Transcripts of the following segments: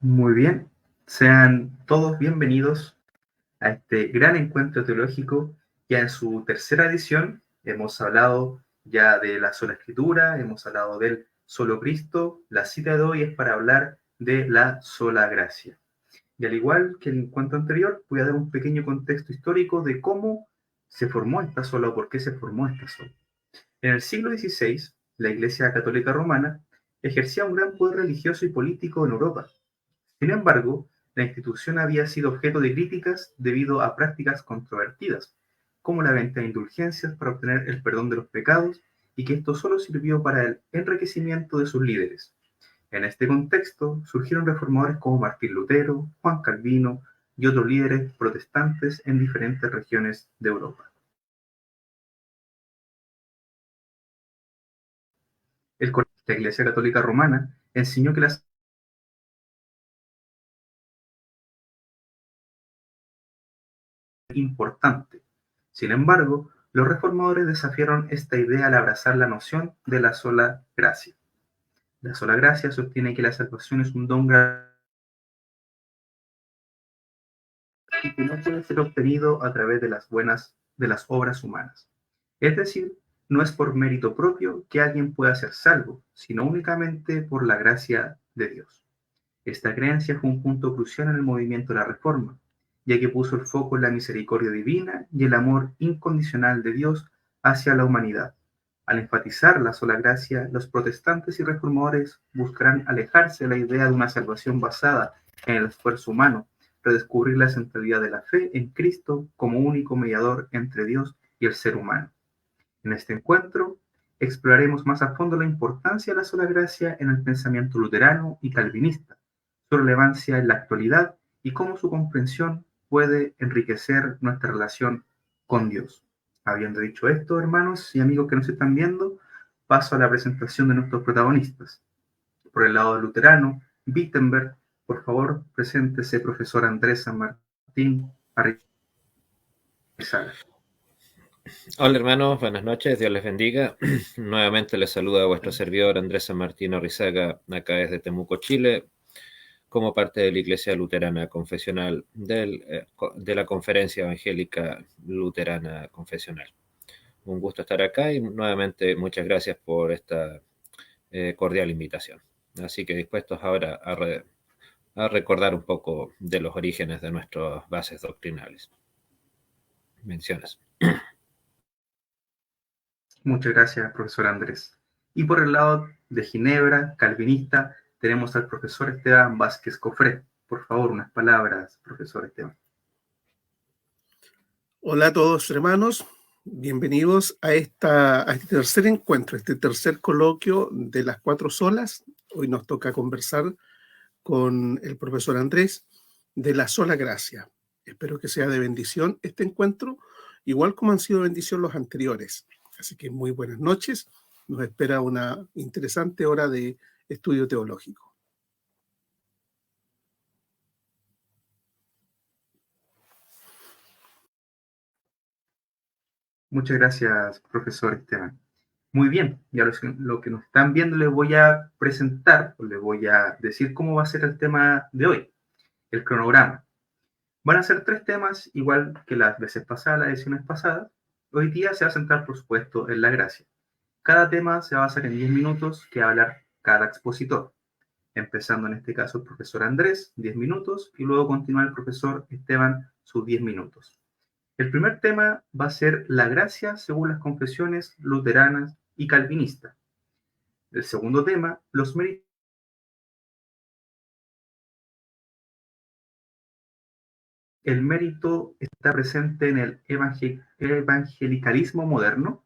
Muy bien, sean todos bienvenidos a este gran encuentro teológico. Ya en su tercera edición hemos hablado ya de la sola escritura, hemos hablado del solo Cristo. La cita de hoy es para hablar de la sola gracia. Y al igual que en el encuentro anterior, voy a dar un pequeño contexto histórico de cómo se formó esta sola o por qué se formó esta sola. En el siglo XVI, la Iglesia Católica Romana ejercía un gran poder religioso y político en Europa. Sin embargo, la institución había sido objeto de críticas debido a prácticas controvertidas, como la venta de indulgencias para obtener el perdón de los pecados, y que esto solo sirvió para el enriquecimiento de sus líderes. En este contexto surgieron reformadores como Martín Lutero, Juan Calvino y otros líderes protestantes en diferentes regiones de Europa. La Iglesia Católica Romana enseñó que la importante. Sin embargo, los reformadores desafiaron esta idea al abrazar la noción de la sola gracia. La sola gracia sostiene que la salvación es un don gratuito y que no puede ser obtenido a través de las obras humanas. Es decir, no es por mérito propio que alguien pueda ser salvo, sino únicamente por la gracia de Dios. Esta creencia fue un punto crucial en el movimiento de la Reforma, ya que puso el foco en la misericordia divina y el amor incondicional de Dios hacia la humanidad. Al enfatizar la sola gracia, los protestantes y reformadores buscarán alejarse de la idea de una salvación basada en el esfuerzo humano, redescubrir la centralidad de la fe en Cristo como único mediador entre Dios y el ser humano. En este encuentro exploraremos más a fondo la importancia de la sola gracia en el pensamiento luterano y calvinista, su relevancia en la actualidad y cómo su comprensión puede enriquecer nuestra relación con Dios. Habiendo dicho esto, hermanos y amigos que nos están viendo, paso a la presentación de nuestros protagonistas. Por el lado luterano, Wittenberg, por favor, preséntese, profesor Andrés San Martín Arrizaga. Hola hermanos, buenas noches, Dios les bendiga. Nuevamente les saluda a vuestro servidor Andrés San Martín Arrizaga, acá desde Temuco, Chile, como parte de la Iglesia Luterana Confesional de la Conferencia Evangélica Luterana Confesional. Un gusto estar acá y nuevamente muchas gracias por esta cordial invitación. Así que dispuestos ahora a recordar un poco de los orígenes de nuestras bases doctrinales. Menciones. Muchas gracias, profesor Andrés. Y por el lado de Ginebra, calvinista, tenemos al profesor Esteban Vázquez Cofré. Por favor, unas palabras, profesor Esteban. Hola a todos, hermanos. Bienvenidos a este tercer encuentro, este tercer coloquio de las cuatro solas. Hoy nos toca conversar con el profesor Andrés de la sola gracia. Espero que sea de bendición este encuentro, igual como han sido de bendición los anteriores. Así que muy buenas noches. Nos espera una interesante hora de estudio teológico. Muchas gracias, profesor Esteban. Muy bien, ya lo que nos están viendo les voy a presentar, les voy a decir cómo va a ser el tema de hoy, el cronograma. Van a ser tres temas, igual que las veces pasadas, las ediciones pasadas. Hoy día se va a centrar, por supuesto, en la gracia. Cada tema se va a basar en 10 minutos que va a hablar cada expositor, empezando en este caso el profesor Andrés, 10 minutos, y luego continúa el profesor Esteban, sus 10 minutos. El primer tema va a ser la gracia según las confesiones luteranas y calvinistas. El segundo tema, los méritos. El mérito está presente en el evangelicalismo moderno.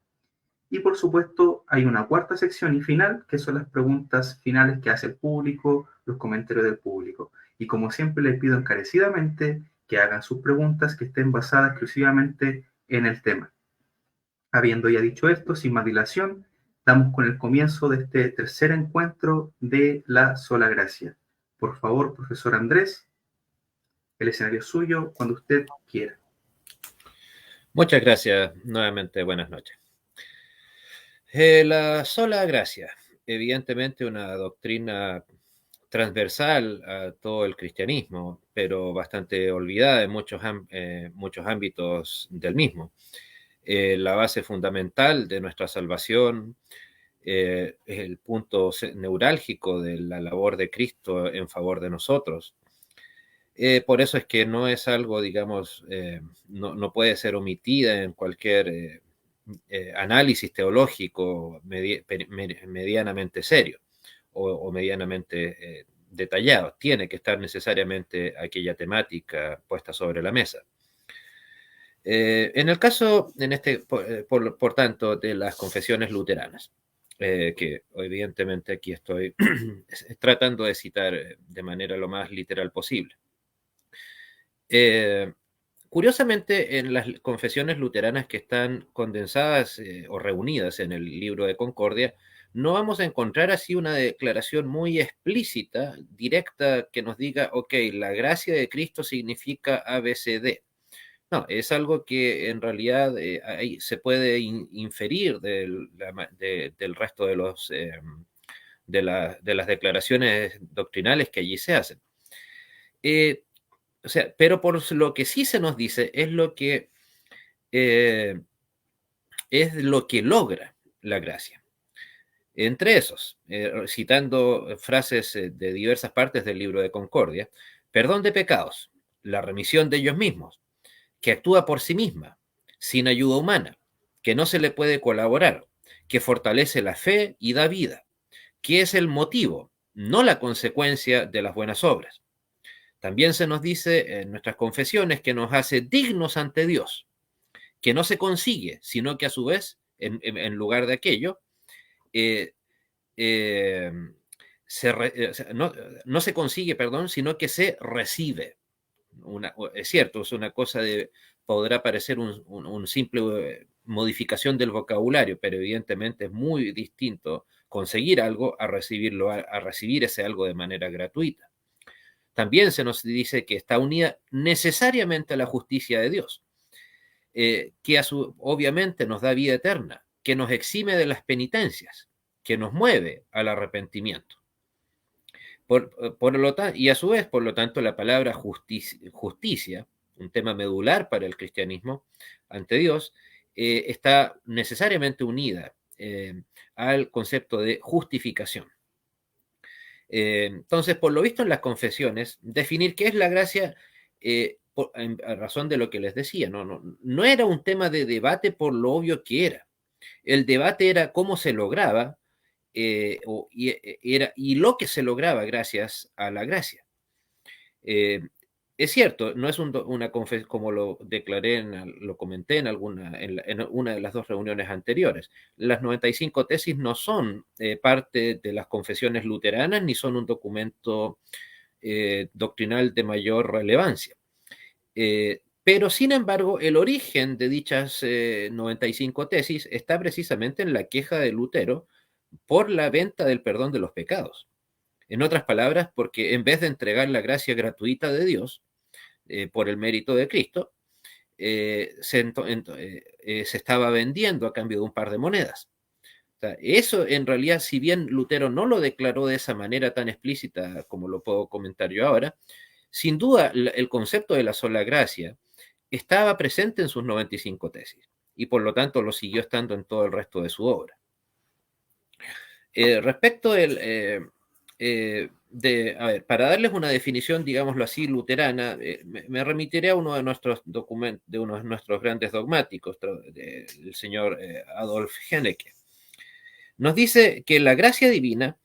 Y por supuesto hay una cuarta sección y final, que son las preguntas finales que hace el público, los comentarios del público. Y como siempre les pido encarecidamente que hagan sus preguntas que estén basadas exclusivamente en el tema. Habiendo ya dicho esto, sin más dilación, damos con el comienzo de este tercer encuentro de la sola gracia. Por favor, profesor Andrés, el escenario es suyo cuando usted quiera. Muchas gracias, nuevamente buenas noches. La sola gracia, evidentemente una doctrina transversal a todo el cristianismo, pero bastante olvidada en muchos ámbitos del mismo. La base fundamental de nuestra salvación, es el punto neurálgico de la labor de Cristo en favor de nosotros. Por eso es que no es algo, digamos, no puede ser omitida en cualquier análisis teológico medianamente serio o medianamente detallado. Tiene que estar necesariamente aquella temática puesta sobre la mesa. En el caso, por tanto, de las confesiones luteranas, que evidentemente aquí estoy tratando de citar de manera lo más literal posible. Curiosamente, en las confesiones luteranas que están condensadas o reunidas en el libro de Concordia, no vamos a encontrar así una declaración muy explícita, directa, que nos diga, ok, la gracia de Cristo significa ABCD. No, es algo que en realidad se puede inferir del resto de las declaraciones doctrinales que allí se hacen. O sea, pero por lo que sí se nos dice es lo que logra la gracia. Entre esos, citando frases de diversas partes del libro de Concordia, perdón de pecados, la remisión de ellos mismos, que actúa por sí misma, sin ayuda humana, que no se le puede colaborar, que fortalece la fe y da vida, que es el motivo, no la consecuencia de las buenas obras. También se nos dice en nuestras confesiones que nos hace dignos ante Dios, que no se consigue, sino que a su vez, en lugar de aquello, no se consigue, perdón, sino que se recibe. Es cierto, es una cosa podrá parecer un simple modificación del vocabulario, pero evidentemente es muy distinto conseguir algo a recibirlo, a recibir ese algo de manera gratuita. También se nos dice que está unida necesariamente a la justicia de Dios, que obviamente nos da vida eterna, que nos exime de las penitencias, que nos mueve al arrepentimiento. Y a su vez, por lo tanto, la palabra justicia, un tema medular para el cristianismo ante Dios, está necesariamente unida al concepto de justificación. Entonces, por lo visto en las confesiones, definir qué es la gracia, a razón de lo que les decía, no era un tema de debate por lo obvio que era. El debate era cómo se lograba, y lo que se lograba gracias a la gracia. Es cierto, no es una confesión, como lo declaré, lo comenté en una de las dos reuniones anteriores. Las 95 tesis no son parte de las confesiones luteranas, ni son un documento doctrinal de mayor relevancia. Pero, sin embargo, el origen de dichas 95 tesis está precisamente en la queja de Lutero por la venta del perdón de los pecados. En otras palabras, porque en vez de entregar la gracia gratuita de Dios por el mérito de Cristo, se estaba vendiendo a cambio de un par de monedas. O sea, eso en realidad, si bien Lutero no lo declaró de esa manera tan explícita como lo puedo comentar yo ahora, sin duda el concepto de la sola gracia estaba presente en sus 95 tesis y por lo tanto lo siguió estando en todo el resto de su obra. Respecto para darles una definición, digámoslo así, luterana, me remitiré a uno de nuestros documentos, de uno de nuestros grandes dogmáticos, del señor Adolf Hennecke. Nos dice que la gracia divina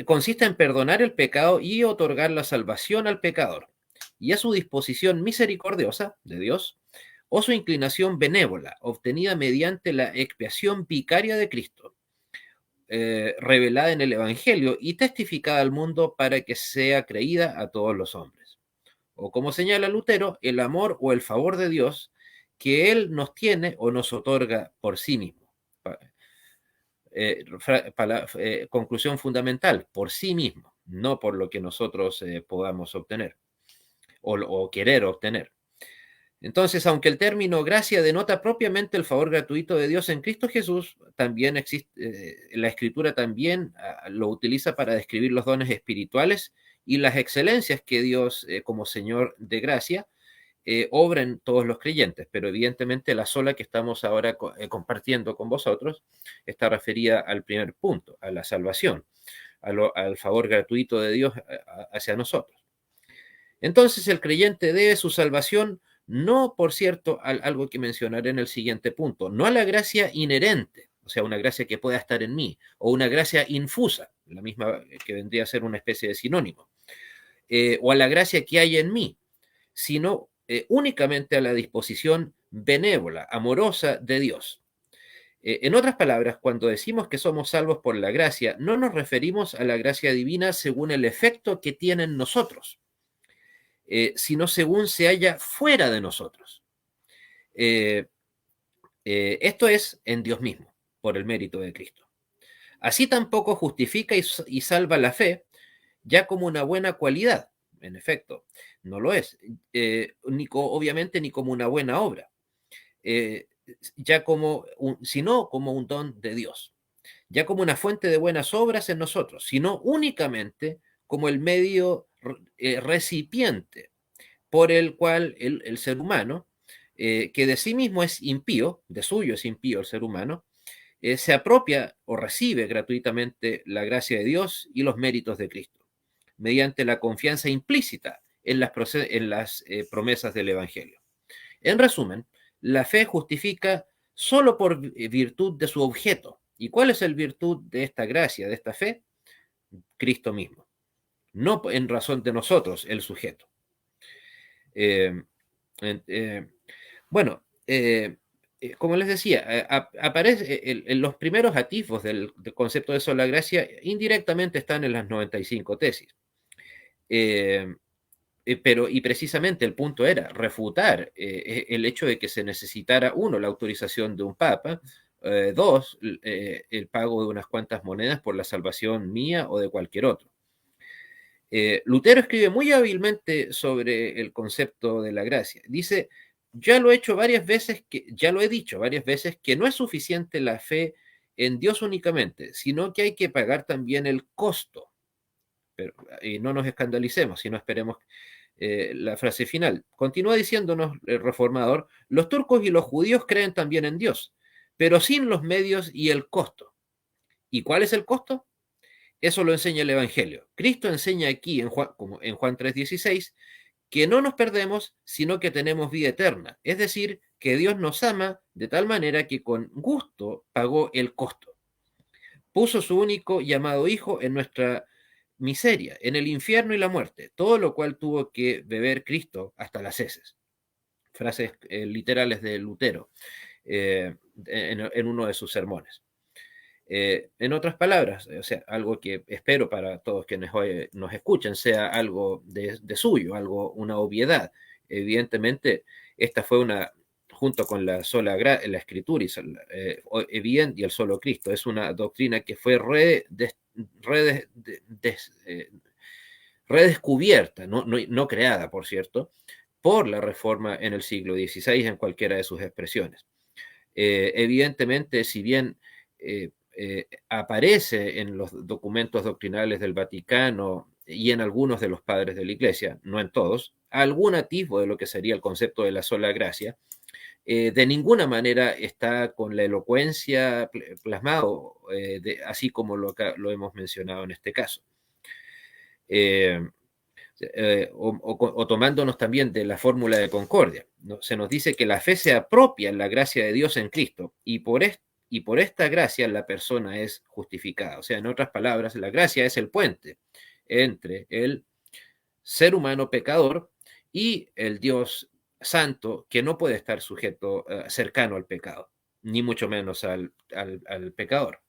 consiste en perdonar el pecado y otorgar la salvación al pecador, y a su disposición misericordiosa de Dios, o su inclinación benévola, obtenida mediante la expiación vicaria de Cristo, revelada en el Evangelio y testificada al mundo para que sea creída a todos los hombres. O como señala Lutero, el amor o el favor de Dios que Él nos tiene o nos otorga por sí mismo. Conclusión fundamental, por sí mismo, no por lo que nosotros podamos obtener o querer obtener. Entonces, aunque el término gracia denota propiamente el favor gratuito de Dios en Cristo Jesús, también existe, la Escritura también lo utiliza para describir los dones espirituales y las excelencias que Dios, como Señor de gracia, obra en todos los creyentes. Pero evidentemente la sola que estamos ahora compartiendo con vosotros está referida al primer punto, a la salvación, al favor gratuito de Dios hacia nosotros. Entonces el creyente debe su salvación no, por cierto, algo que mencionaré en el siguiente punto, no a la gracia inherente, o sea, una gracia que pueda estar en mí, o una gracia infusa, la misma que vendría a ser una especie de sinónimo, o a la gracia que hay en mí, sino únicamente a la disposición benévola, amorosa de Dios. En otras palabras, cuando decimos que somos salvos por la gracia, no nos referimos a la gracia divina según el efecto que tiene en nosotros, sino según se halla fuera de nosotros. Esto es en Dios mismo, por el mérito de Cristo. Así tampoco justifica y salva la fe, ya como una buena cualidad. En efecto, no lo es, obviamente ni como una buena obra, sino como un don de Dios, ya como una fuente de buenas obras en nosotros, sino únicamente como el medio recipiente por el cual el ser humano, que de sí mismo es impío, de suyo es impío el ser humano, se apropia o recibe gratuitamente la gracia de Dios y los méritos de Cristo, mediante la confianza implícita en las promesas del Evangelio. En resumen, la fe justifica solo por virtud de su objeto. ¿Y cuál es el virtud de esta gracia, de esta fe? Cristo mismo, no en razón de nosotros, el sujeto. Como les decía, aparece en los primeros atisbos del concepto de sola gracia, indirectamente están en las 95 tesis. Y precisamente el punto era refutar el hecho de que se necesitara, uno, la autorización de un papa, dos, el pago de unas cuantas monedas por la salvación mía o de cualquier otro. Lutero escribe muy hábilmente sobre el concepto de la gracia. Dice, ya lo he dicho varias veces que no es suficiente la fe en Dios únicamente, sino que hay que pagar también el costo. Y no nos escandalicemos, sino esperemos la frase final. Continúa diciéndonos el reformador, los turcos y los judíos creen también en Dios, pero sin los medios y el costo. ¿Y cuál es el costo? Eso lo enseña el Evangelio. Cristo enseña aquí, como en Juan 3:16, que no nos perdemos, sino que tenemos vida eterna. Es decir, que Dios nos ama de tal manera que con gusto pagó el costo. Puso su único y amado Hijo en nuestra miseria, en el infierno y la muerte, todo lo cual tuvo que beber Cristo hasta las heces. Frases literales de Lutero en uno de sus sermones. En otras palabras, o sea, algo que espero para todos quienes hoy nos escuchan sea algo de suyo, una obviedad. Evidentemente, esta fue junto con la sola la escritura y el solo Cristo, es una doctrina que fue redescubierta, no creada, por cierto, por la Reforma en el siglo XVI en cualquiera de sus expresiones. Evidentemente, si bien aparece en los documentos doctrinales del Vaticano y en algunos de los padres de la Iglesia, no en todos, algún atisbo de lo que sería el concepto de la sola gracia, de ninguna manera está con la elocuencia plasmado, así como lo hemos mencionado en este caso. O tomándonos también de la fórmula de concordia, ¿no? Se nos dice que la fe se apropia en la gracia de Dios en Cristo y por esta gracia la persona es justificada. O sea, en otras palabras, la gracia es el puente entre el ser humano pecador y el Dios santo que no puede estar cercano al pecado, ni mucho menos al pecador.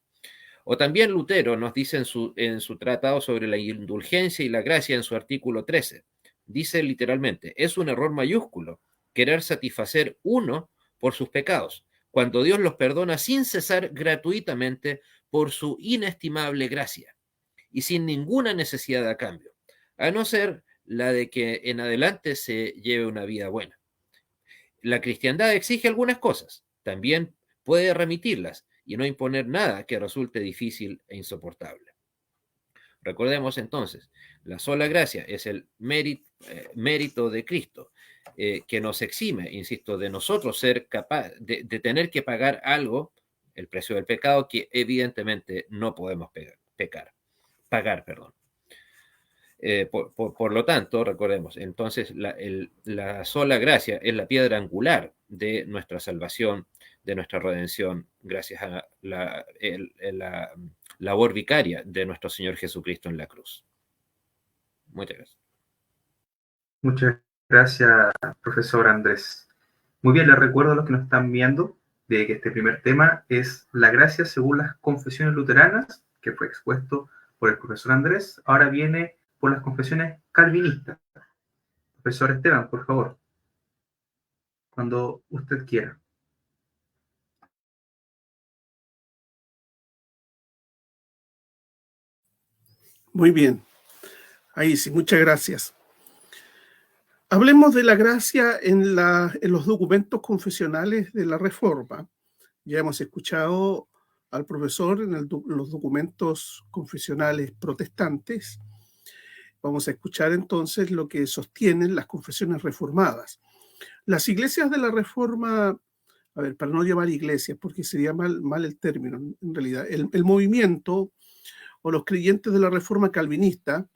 O también Lutero nos dice en su tratado sobre la indulgencia y la gracia en su artículo 13. Dice literalmente, es un error mayúsculo querer satisfacer uno por sus pecados, cuando Dios los perdona sin cesar gratuitamente por su inestimable gracia y sin ninguna necesidad a cambio, a no ser la de que en adelante se lleve una vida buena. La cristiandad exige algunas cosas, también puede remitirlas y no imponer nada que resulte difícil e insoportable. Recordemos entonces, la sola gracia es el mérito de Cristo, que nos exime, insisto, de nosotros ser capaz de tener que pagar algo, el precio del pecado, que evidentemente no podemos pagar. Por lo tanto, recordemos, entonces la sola gracia es la piedra angular de nuestra salvación, de nuestra redención, gracias a la labor vicaria de nuestro Señor Jesucristo en la cruz. Muchas gracias. Muchas gracias, profesor Andrés. Muy bien, les recuerdo a los que nos están viendo de que este primer tema es la gracia según las confesiones luteranas, que fue expuesto por el profesor Andrés. Ahora viene por las confesiones calvinistas. Profesor Esteban, por favor, cuando usted quiera. Muy bien. Ahí sí, muchas gracias. Hablemos de la gracia en los documentos confesionales de la Reforma. Ya hemos escuchado al profesor en los documentos confesionales protestantes. Vamos a escuchar entonces lo que sostienen las confesiones reformadas. Las iglesias de la Reforma, a ver, para no llamar iglesias, porque sería mal el término, en realidad, el movimiento o los creyentes de la Reforma calvinista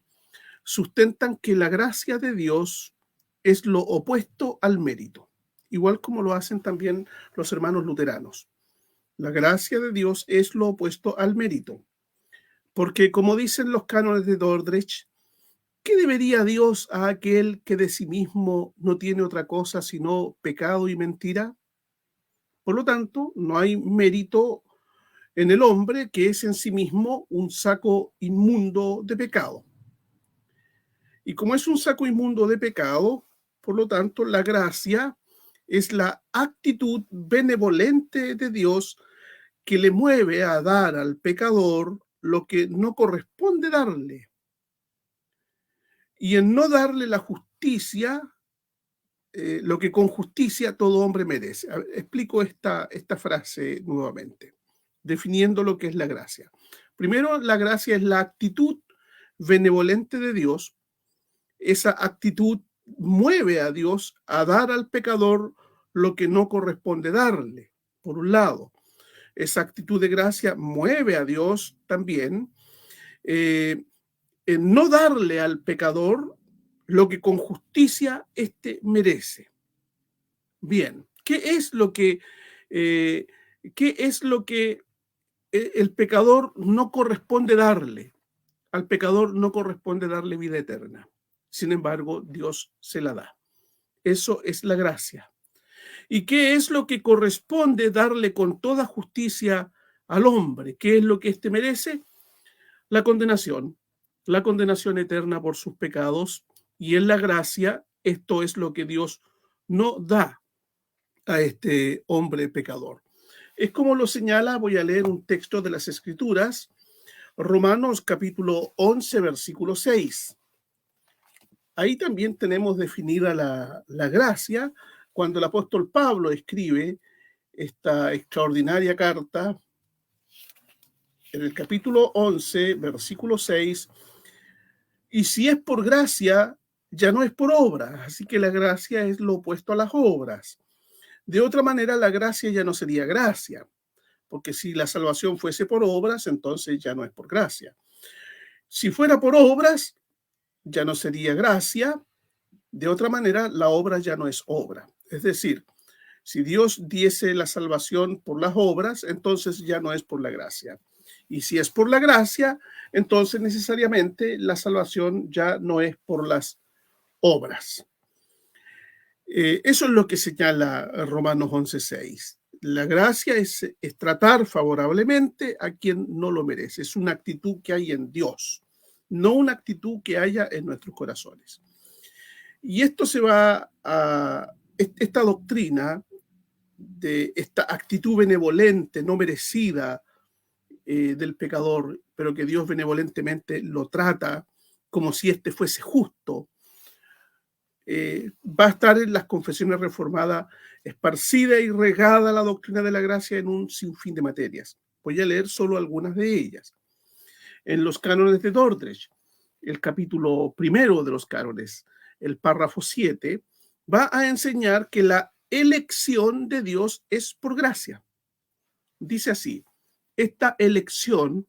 sustentan que la gracia de Dios es lo opuesto al mérito, igual como lo hacen también los hermanos luteranos. La gracia de Dios es lo opuesto al mérito, porque como dicen los cánones de Dordrecht, ¿qué debería Dios a aquel que de sí mismo no tiene otra cosa sino pecado y mentira? Por lo tanto, no hay mérito en el hombre, que es en sí mismo un saco inmundo de pecado. Y como es un saco inmundo de pecado, por lo tanto, la gracia es la actitud benevolente de Dios que le mueve a dar al pecador lo que no corresponde darle. Y en no darle la justicia, lo que con justicia todo hombre merece. Explico esta frase nuevamente, definiendo lo que es la gracia. Primero, la gracia es la actitud benevolente de Dios. Esa actitud mueve a Dios a dar al pecador lo que no corresponde darle, por un lado. Esa actitud de gracia mueve a Dios también en no darle al pecador lo que con justicia éste merece. Bien, ¿qué es lo que el pecador no corresponde darle? Al pecador no corresponde darle vida eterna. Sin embargo, Dios se la da. Eso es la gracia. ¿Y qué es lo que corresponde darle con toda justicia al hombre? ¿Qué es lo que éste merece? La condenación eterna por sus pecados. Y en la gracia, esto es lo que Dios no da a este hombre pecador. Es como lo señala, voy a leer un texto de las Escrituras, Romanos capítulo 11, versículo 6. Ahí también tenemos definida la gracia cuando el apóstol Pablo escribe esta extraordinaria carta en el capítulo 11, versículo 6. Y si es por gracia, ya no es por obra. Así que la gracia es lo opuesto a las obras. De otra manera, la gracia ya no sería gracia, porque si la salvación fuese por obras, entonces ya no es por gracia. Si fuera por obras, ya no sería gracia. De otra manera, la obra ya no es obra. Es decir, si Dios diese la salvación por las obras, entonces ya no es por la gracia. Y si es por la gracia, entonces necesariamente la salvación ya no es por las obras. Eso es lo que señala Romanos 11:6. La gracia es tratar favorablemente a quien no lo merece. Es una actitud que hay en Dios, no una actitud que haya en nuestros corazones. Y esto esta doctrina de esta actitud benevolente, no merecida del pecador, pero que Dios benevolentemente lo trata como si éste fuese justo. va a estar en las confesiones reformadas esparcida y regada la doctrina de la gracia en un sinfín de materias. Voy a leer solo algunas de ellas. En los cánones de Dordrecht, el capítulo primero de los cánones, el párrafo 7, va a enseñar que la elección de Dios es por gracia. Dice así: esta elección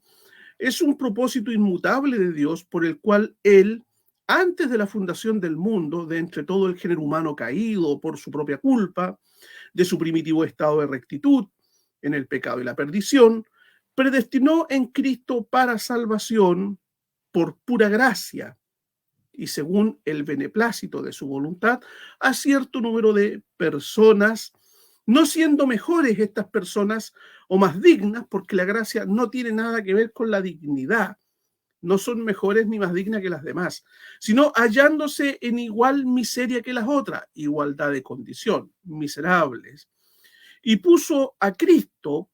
es un propósito inmutable de Dios por el cual Él, antes de la fundación del mundo, de entre todo el género humano caído por su propia culpa, de su primitivo estado de rectitud, en el pecado y la perdición, predestinó en Cristo para salvación por pura gracia y según el beneplácito de su voluntad a cierto número de personas, no siendo mejores estas personas o más dignas, porque la gracia no tiene nada que ver con la dignidad, no son mejores ni más dignas que las demás, sino hallándose en igual miseria que las otras, igualdad de condición, miserables, y puso a Cristo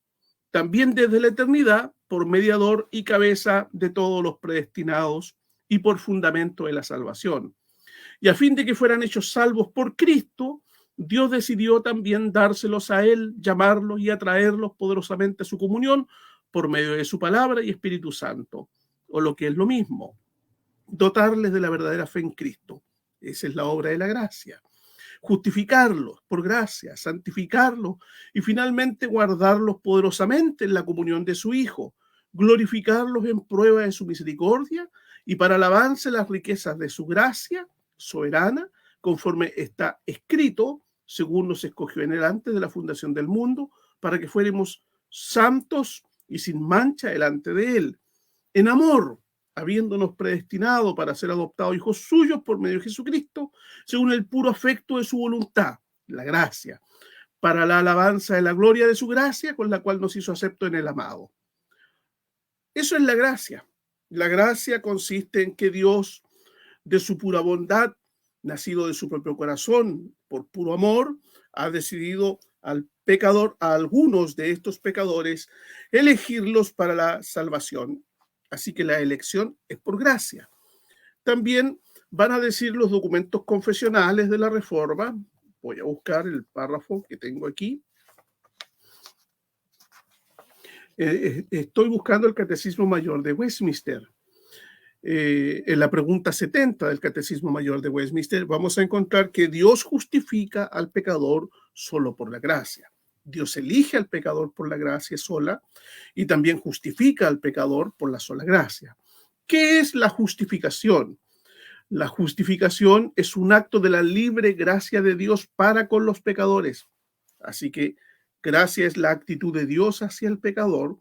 también desde la eternidad por mediador y cabeza de todos los predestinados y por fundamento de la salvación. Y a fin de que fueran hechos salvos por Cristo, Dios decidió también dárselos a Él, llamarlos y atraerlos poderosamente a su comunión por medio de su palabra y Espíritu Santo, o lo que es lo mismo, dotarles de la verdadera fe en Cristo. Esa es la obra de la gracia. Justificarlos por gracia, santificarlos y finalmente guardarlos poderosamente en la comunión de su Hijo, glorificarlos en prueba de su misericordia y para alabanza las riquezas de su gracia soberana, conforme está escrito, según nos escogió en él antes de la fundación del mundo, para que fuéramos santos y sin mancha delante de él. En amor, habiéndonos predestinado para ser adoptados hijos suyos por medio de Jesucristo, según el puro afecto de su voluntad, la gracia, para la alabanza de la gloria de su gracia, con la cual nos hizo acepto en el amado. Eso es la gracia. La gracia consiste en que Dios, de su pura bondad, nacido de su propio corazón, por puro amor, ha decidido al pecador, a algunos de estos pecadores, elegirlos para la salvación. Así que la elección es por gracia. También van a decir los documentos confesionales de la Reforma. Voy a buscar el párrafo que tengo aquí. Estoy buscando el Catecismo Mayor de Westminster. En la pregunta 70 del Catecismo Mayor de Westminster vamos a encontrar que Dios justifica al pecador solo por la gracia. Dios elige al pecador por la gracia sola y también justifica al pecador por la sola gracia. ¿Qué es la justificación? La justificación es un acto de la libre gracia de Dios para con los pecadores. Así que gracia es la actitud de Dios hacia el pecador,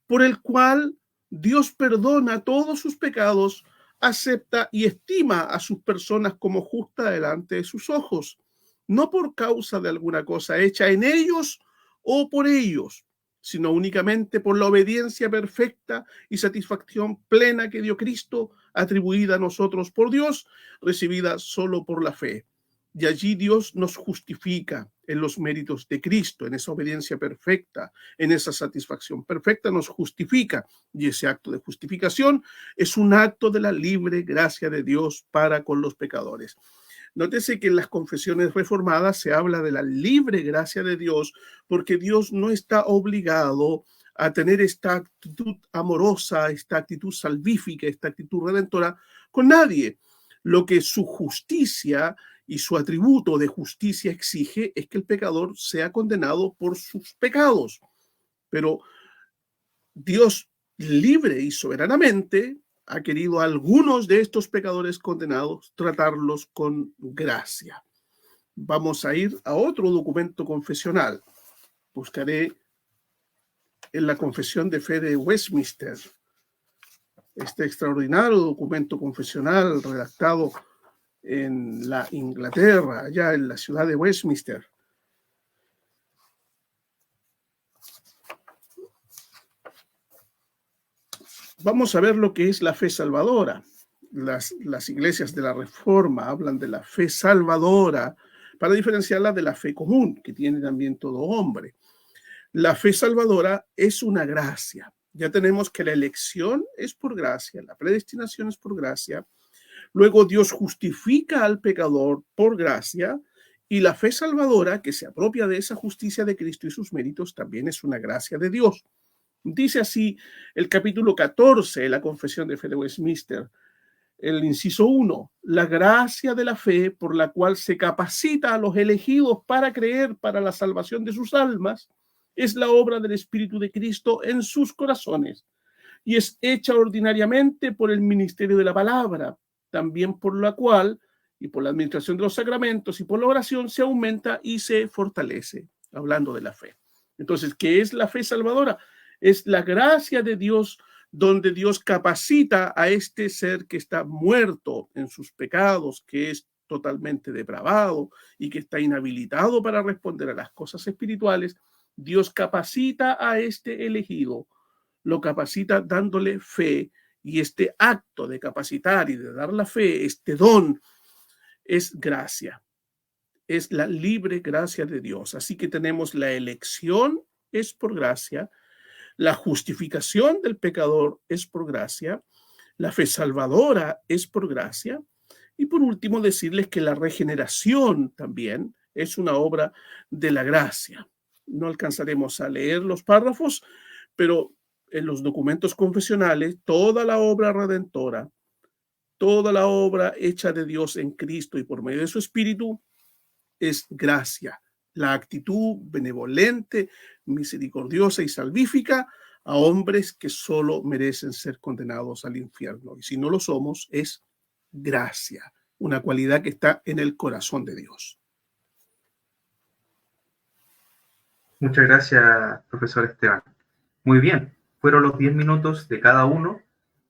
por el cual Dios perdona todos sus pecados, acepta y estima a sus personas como justas delante de sus ojos, no por causa de alguna cosa hecha en ellos o por ellos, sino únicamente por la obediencia perfecta y satisfacción plena que dio Cristo, atribuida a nosotros por Dios, recibida solo por la fe. Y allí Dios nos justifica en los méritos de Cristo, en esa obediencia perfecta, en esa satisfacción perfecta, nos justifica. Y ese acto de justificación es un acto de la libre gracia de Dios para con los pecadores. Nótese que en las confesiones reformadas se habla de la libre gracia de Dios, porque Dios no está obligado a tener esta actitud amorosa, esta actitud salvífica, esta actitud redentora con nadie. Lo que su justicia y su atributo de justicia exige es que el pecador sea condenado por sus pecados. Pero Dios libre y soberanamente ha querido a algunos de estos pecadores condenados tratarlos con gracia. Vamos a ir a otro documento confesional. Buscaré en la Confesión de Fe de Westminster, este extraordinario documento confesional redactado en la Inglaterra, allá en la ciudad de Westminster. Vamos a ver lo que es la fe salvadora. Las iglesias de la Reforma hablan de la fe salvadora para diferenciarla de la fe común, que tiene también todo hombre. La fe salvadora es una gracia. Ya tenemos que la elección es por gracia, la predestinación es por gracia, Luego Dios justifica al pecador por gracia, y la fe salvadora que se apropia de esa justicia de Cristo y sus méritos también es una gracia de Dios. Dice así el capítulo 14 de la Confesión de Fe de Westminster, el inciso 1, la gracia de la fe por la cual se capacita a los elegidos para creer para la salvación de sus almas, es la obra del Espíritu de Cristo en sus corazones y es hecha ordinariamente por el ministerio de la palabra, también por la cual y por la administración de los sacramentos y por la oración se aumenta y se fortalece, hablando de la fe. Entonces, ¿qué es la fe salvadora? Es la gracia de Dios, donde Dios capacita a este ser que está muerto en sus pecados, que es totalmente depravado y que está inhabilitado para responder a las cosas espirituales. Dios capacita a este elegido, lo capacita dándole fe, y este acto de capacitar y de dar la fe, este don, es gracia, es la libre gracia de Dios. Así que tenemos la elección, es por gracia, la justificación del pecador es por gracia, la fe salvadora es por gracia, y por último decirles que la regeneración también es una obra de la gracia. No alcanzaremos a leer los párrafos, pero en los documentos confesionales, toda la obra redentora, toda la obra hecha de Dios en Cristo y por medio de su Espíritu es gracia. La actitud benevolente, misericordiosa y salvífica a hombres que solo merecen ser condenados al infierno. Y si no lo somos, es gracia, una cualidad que está en el corazón de Dios. Muchas gracias, profesor Esteban. Muy bien, fueron los 10 minutos de cada uno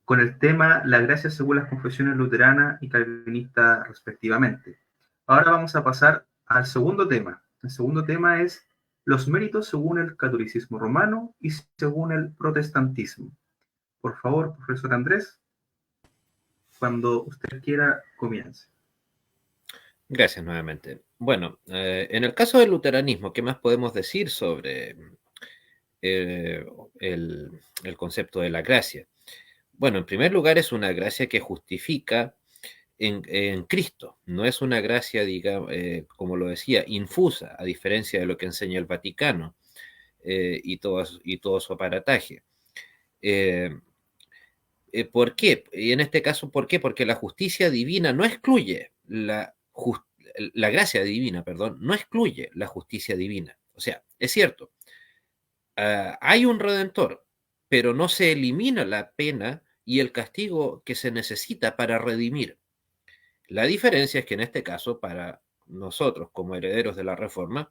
con el tema la gracia según las confesiones luterana y calvinista respectivamente. Ahora vamos a pasar al segundo tema. El segundo tema es los méritos según el catolicismo romano y según el protestantismo. Por favor, profesor Andrés, cuando usted quiera, comience. Gracias nuevamente. Bueno, en el caso del luteranismo, ¿qué más podemos decir sobre el concepto de la gracia? Bueno, en primer lugar, es una gracia que justifica en Cristo. No es una gracia, digamos, como lo decía, infusa, a diferencia de lo que enseña el Vaticano y todo su aparataje. ¿Por qué? Y en este caso, ¿por qué? Porque la justicia divina no excluye la gracia divina, perdón, no excluye la justicia divina. O sea, es cierto, hay un redentor, pero no se elimina la pena y el castigo que se necesita para redimir. La diferencia es que en este caso, para nosotros como herederos de la Reforma,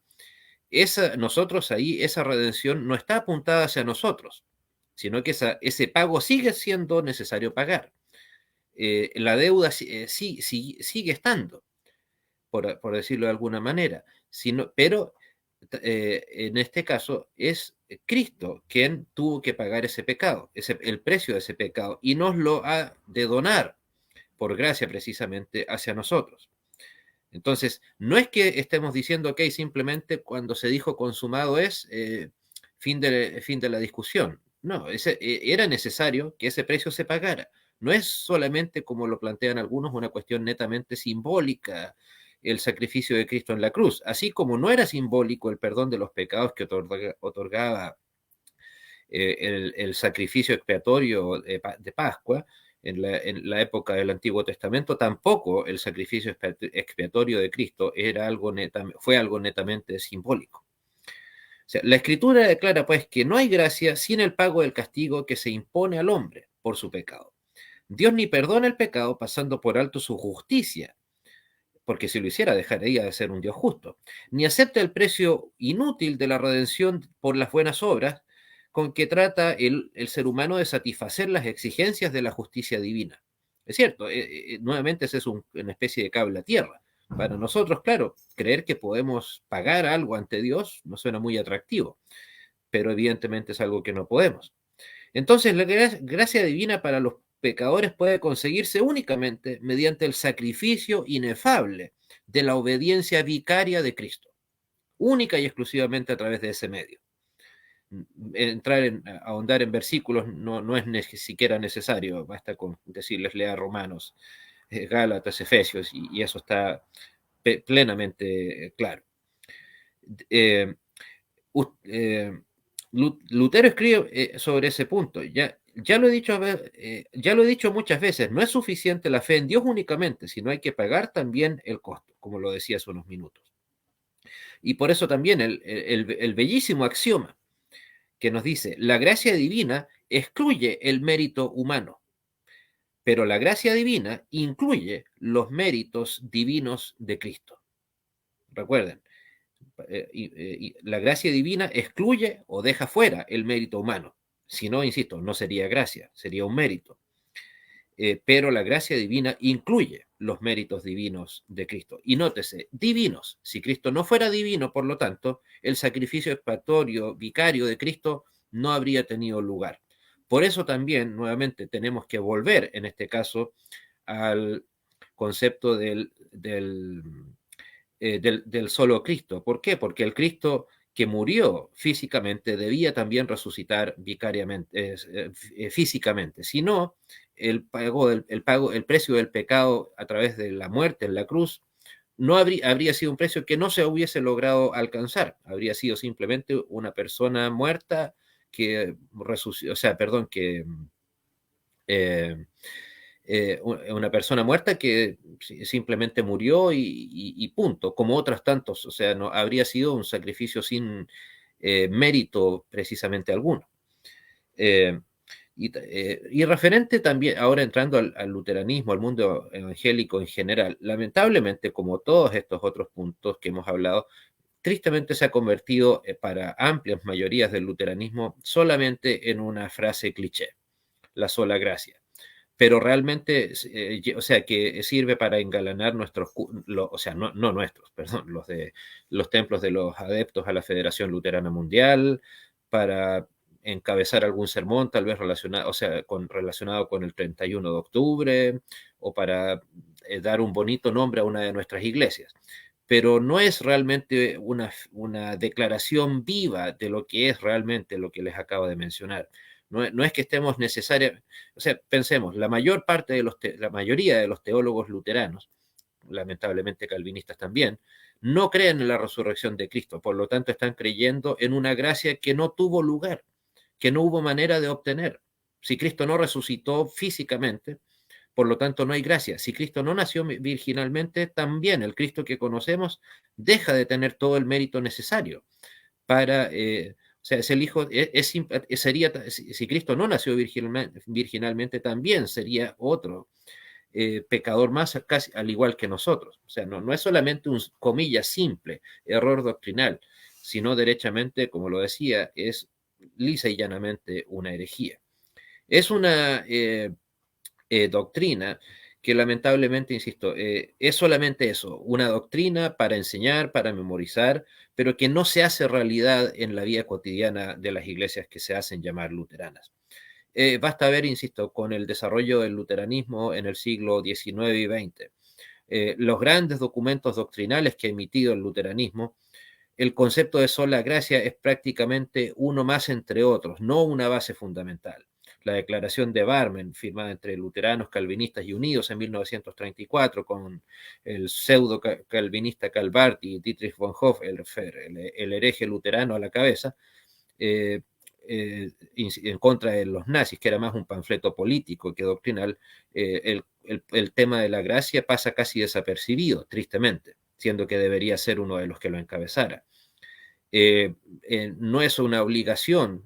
nosotros ahí, esa redención no está apuntada hacia nosotros, sino que ese pago sigue siendo necesario pagar. La deuda sigue estando, por decirlo de alguna manera, pero en este caso es Cristo quien tuvo que pagar ese pecado, el precio de ese pecado, y nos lo ha de donar por gracia precisamente hacia nosotros. Entonces, no es que estemos diciendo, ok, simplemente cuando se dijo consumado es fin de la discusión. No, era necesario que ese precio se pagara. No es solamente, como lo plantean algunos, una cuestión netamente simbólica el sacrificio de Cristo en la cruz, así como no era simbólico el perdón de los pecados que otorgaba el sacrificio expiatorio de Pascua. En la época del Antiguo Testamento, tampoco el sacrificio expiatorio de Cristo fue algo netamente simbólico. O sea, la Escritura declara pues que no hay gracia sin el pago del castigo que se impone al hombre por su pecado. Dios ni perdona el pecado pasando por alto su justicia, porque si lo hiciera dejaría de ser un Dios justo, ni acepta el precio inútil de la redención por las buenas obras con que trata el ser humano de satisfacer las exigencias de la justicia divina. Es cierto, nuevamente ese es una especie de cable a tierra. Para nosotros, claro, creer que podemos pagar algo ante Dios no suena muy atractivo, pero evidentemente es algo que no podemos. Entonces, la gracia divina para los pecadores puede conseguirse únicamente mediante el sacrificio inefable de la obediencia vicaria de Cristo, única y exclusivamente a través de ese medio. Ahondar en versículos no es ni siquiera necesario, basta con decirles lea Romanos Gálatas, Efesios, y eso está plenamente claro. Lutero escribe sobre ese punto. Ya lo he dicho muchas veces, no es suficiente la fe en Dios únicamente, sino hay que pagar también el costo, como lo decía hace unos minutos. Y por eso también el bellísimo axioma que nos dice, la gracia divina excluye el mérito humano, pero la gracia divina incluye los méritos divinos de Cristo. Recuerden, la gracia divina excluye o deja fuera el mérito humano. Si no, insisto, no sería gracia, sería un mérito. Pero la gracia divina incluye los méritos divinos de Cristo. Y nótese, divinos. Si Cristo no fuera divino, por lo tanto, el sacrificio expiatorio vicario de Cristo no habría tenido lugar. Por eso también, nuevamente, tenemos que volver, en este caso, al concepto del solo Cristo. ¿Por qué? Porque el Cristo que murió físicamente debía también resucitar vicariamente, físicamente. Si no, el precio del pecado a través de la muerte en la cruz no habría sido un precio que no se hubiese logrado alcanzar. Habría sido simplemente una persona muerta que resucitó, o sea, perdón, que una persona muerta que simplemente murió y punto, como otras tantos, o sea, no habría sido un sacrificio sin mérito precisamente alguno. Y referente también, ahora entrando al luteranismo, al mundo evangélico en general, lamentablemente, como todos estos otros puntos que hemos hablado, tristemente se ha convertido para amplias mayorías del luteranismo solamente en una frase cliché, la sola gracia. Pero realmente, o sea, que sirve para engalanar nuestros, o sea, no nuestros, perdón, los templos de los adeptos a la Federación Luterana Mundial, para encabezar algún sermón, tal vez relacionado, o sea, relacionado con el 31 de octubre, o para dar un bonito nombre a una de nuestras iglesias. Pero no es realmente una declaración viva de lo que es realmente lo que les acabo de mencionar. No es que estemos necesariamente, o sea, pensemos, la mayoría de los teólogos luteranos, lamentablemente calvinistas también, no creen en la resurrección de Cristo, por lo tanto están creyendo en una gracia que no tuvo lugar, que no hubo manera de obtener. Si Cristo no resucitó físicamente, por lo tanto no hay gracia. Si Cristo no nació virginalmente, también el Cristo que conocemos deja de tener todo el mérito necesario para... o sea, es el hijo, sería, si Cristo no nació virginalmente, también sería otro pecador más, casi al igual que nosotros. O sea, no es solamente un, comillas, simple error doctrinal, sino derechamente, como lo decía, es lisa y llanamente una herejía. Es una doctrina que lamentablemente, insisto, es solamente eso, una doctrina para enseñar, para memorizar, pero que no se hace realidad en la vida cotidiana de las iglesias que se hacen llamar luteranas. Basta ver, insisto, con el desarrollo del luteranismo en el siglo XIX y XX, los grandes documentos doctrinales que ha emitido el luteranismo, el concepto de sola gracia es prácticamente uno más entre otros, no una base fundamental. La declaración de Barmen, firmada entre luteranos, calvinistas y unidos en 1934, con el pseudo calvinista Calvart y Dietrich Bonhoeffer, el hereje luterano a la cabeza, en contra de los nazis, que era más un panfleto político que doctrinal, el tema de la gracia pasa casi desapercibido, tristemente, siendo que debería ser uno de los que lo encabezara. No es una obligación,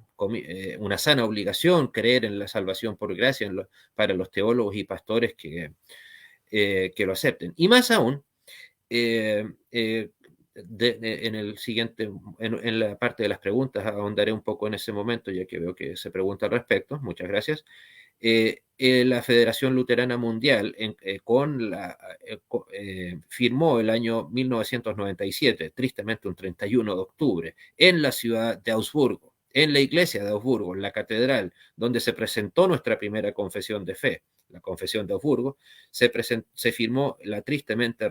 una sana obligación creer en la salvación por gracia para los teólogos y pastores que lo acepten. Y más aún, en el siguiente, en la parte de las preguntas, ahondaré un poco en ese momento, ya que veo que se pregunta al respecto. Muchas gracias. La Federación Luterana Mundial firmó el año 1997, tristemente un 31 de octubre, en la ciudad de Augsburgo, en la iglesia de Augsburgo, en la catedral, donde se presentó nuestra primera confesión de fe, la confesión de Augsburgo, se firmó la tristemente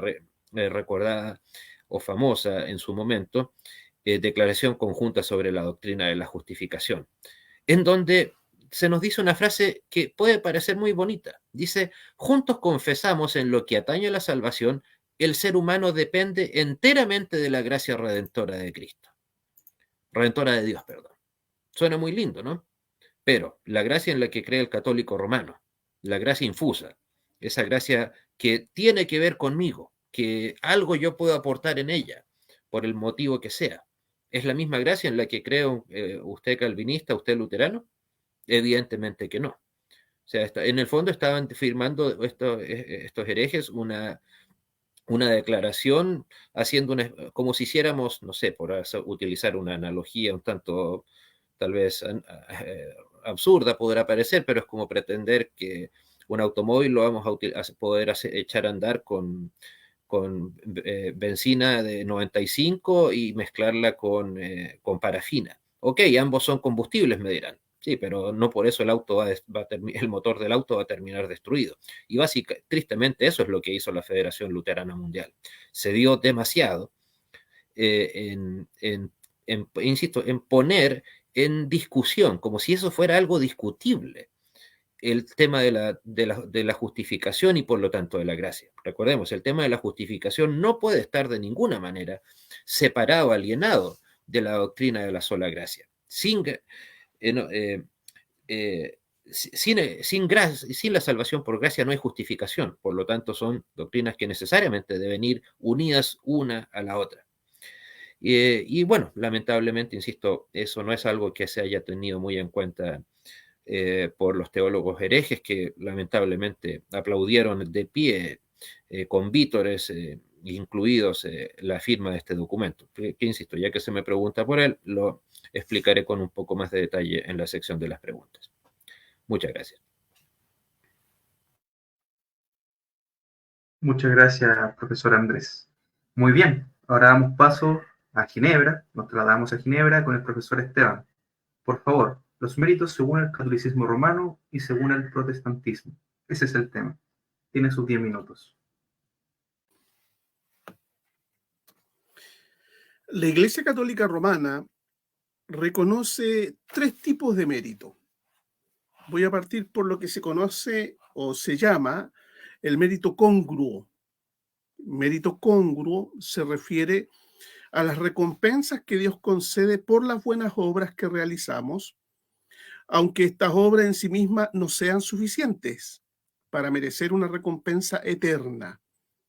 recordada o famosa en su momento Declaración Conjunta sobre la Doctrina de la Justificación, en donde se nos dice una frase que puede parecer muy bonita. Dice, juntos confesamos en lo que atañe a la salvación, el ser humano depende enteramente de la gracia redentora de Cristo. Redentora de Dios, perdón. Suena muy lindo, ¿no? Pero la gracia en la que cree el católico romano, la gracia infusa, esa gracia que tiene que ver conmigo, que algo yo puedo aportar en ella, por el motivo que sea, ¿es la misma gracia en la que cree usted calvinista, usted luterano? Evidentemente que no. O sea, en el fondo estaban firmando estos herejes una declaración haciendo como si hiciéramos, no sé, por utilizar una analogía un tanto tal vez absurda podrá parecer, pero es como pretender que un automóvil lo vamos a poder echar a andar con benzina de 95 y mezclarla con parafina. Ok, ambos son combustibles, me dirán. Sí, pero no por eso el motor del auto va a terminar destruido. Y tristemente eso es lo que hizo la Federación Luterana Mundial. Se dio demasiado insisto, en poner en discusión, como si eso fuera algo discutible, el tema de la justificación y por lo tanto de la gracia. Recordemos, el tema de la justificación no puede estar de ninguna manera separado, alienado de la doctrina de la sola gracia. Sin la salvación por gracia no hay justificación, por lo tanto son doctrinas que necesariamente deben ir unidas una a la otra. Y bueno, lamentablemente, insisto, eso no es algo que se haya tenido muy en cuenta por los teólogos herejes que lamentablemente aplaudieron de pie con vítores incluidos la firma de este documento. Que insisto, ya que se me pregunta por él, lo explicaré con un poco más de detalle en la sección de las preguntas. Muchas gracias. Muchas gracias, profesor Andrés. Muy bien, ahora damos paso a Ginebra, nos trasladamos a Ginebra con el profesor Esteban. Por favor, los méritos según el catolicismo romano y según el protestantismo. Ese es el tema. Tiene sus 10 minutos. La Iglesia Católica Romana reconoce 3 tipos de mérito. Voy a partir por lo que se conoce o se llama el mérito congruo. Mérito congruo se refiere a las recompensas que Dios concede por las buenas obras que realizamos, aunque estas obras en sí mismas no sean suficientes para merecer una recompensa eterna.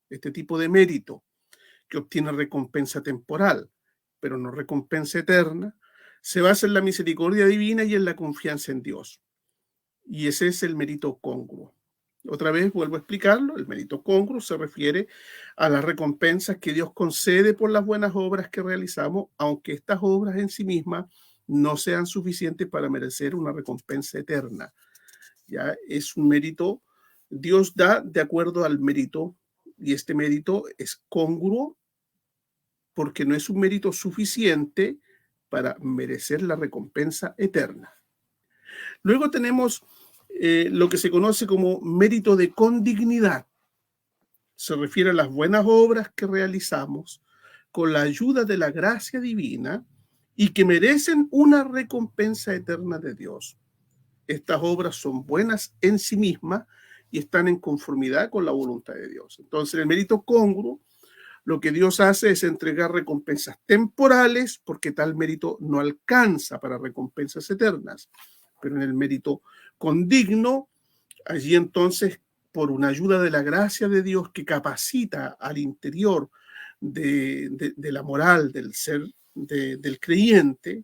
Este tipo de mérito, que obtiene recompensa temporal, pero no recompensa eterna, se basa en la misericordia divina y en la confianza en Dios. Y ese es el mérito congruo. Otra vez vuelvo a explicarlo, el mérito congruo se refiere a las recompensas que Dios concede por las buenas obras que realizamos, aunque estas obras en sí mismas no sean suficientes para merecer una recompensa eterna. Ya es un mérito, Dios da de acuerdo al mérito, y este mérito es congruo porque no es un mérito suficiente para merecer la recompensa eterna. Luego tenemos lo que se conoce como mérito de condignidad. Se refiere a las buenas obras que realizamos con la ayuda de la gracia divina y que merecen una recompensa eterna de Dios. Estas obras son buenas en sí mismas y están en conformidad con la voluntad de Dios. Entonces, en el mérito congruo, lo que Dios hace es entregar recompensas temporales porque tal mérito no alcanza para recompensas eternas. Pero en el mérito condigno, allí entonces, por una ayuda de la gracia de Dios que capacita al interior de la moral del ser, del creyente,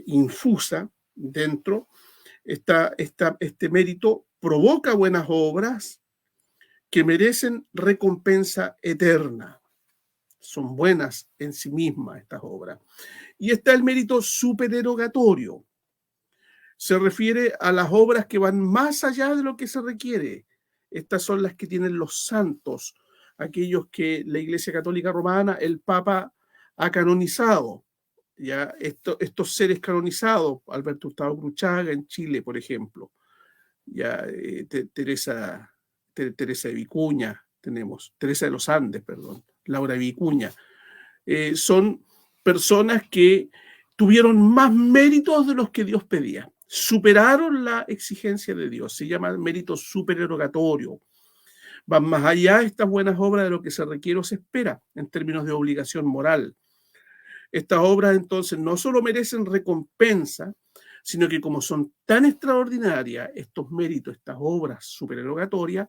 infusa dentro, este mérito provoca buenas obras que merecen recompensa eterna. Son buenas en sí mismas estas obras. Y está el mérito supererogatorio. Se refiere a las obras que van más allá de lo que se requiere. Estas son las que tienen los santos, aquellos que la Iglesia Católica Romana, el Papa, ha canonizado. Ya estos seres canonizados, Alberto Hurtado Cruchaga en Chile, por ejemplo, ya Teresa de Vicuña, tenemos Teresa de los Andes, perdón, Laura Vicuña, son personas que tuvieron más méritos de los que Dios pedía. superaron la exigencia de Dios. Se llama mérito supererogatorio. Van más allá de estas buenas obras de lo que se requiere o se espera en términos de obligación moral. Estas obras entonces no solo merecen recompensa, sino que como son tan extraordinarias estos méritos, estas obras supererogatorias,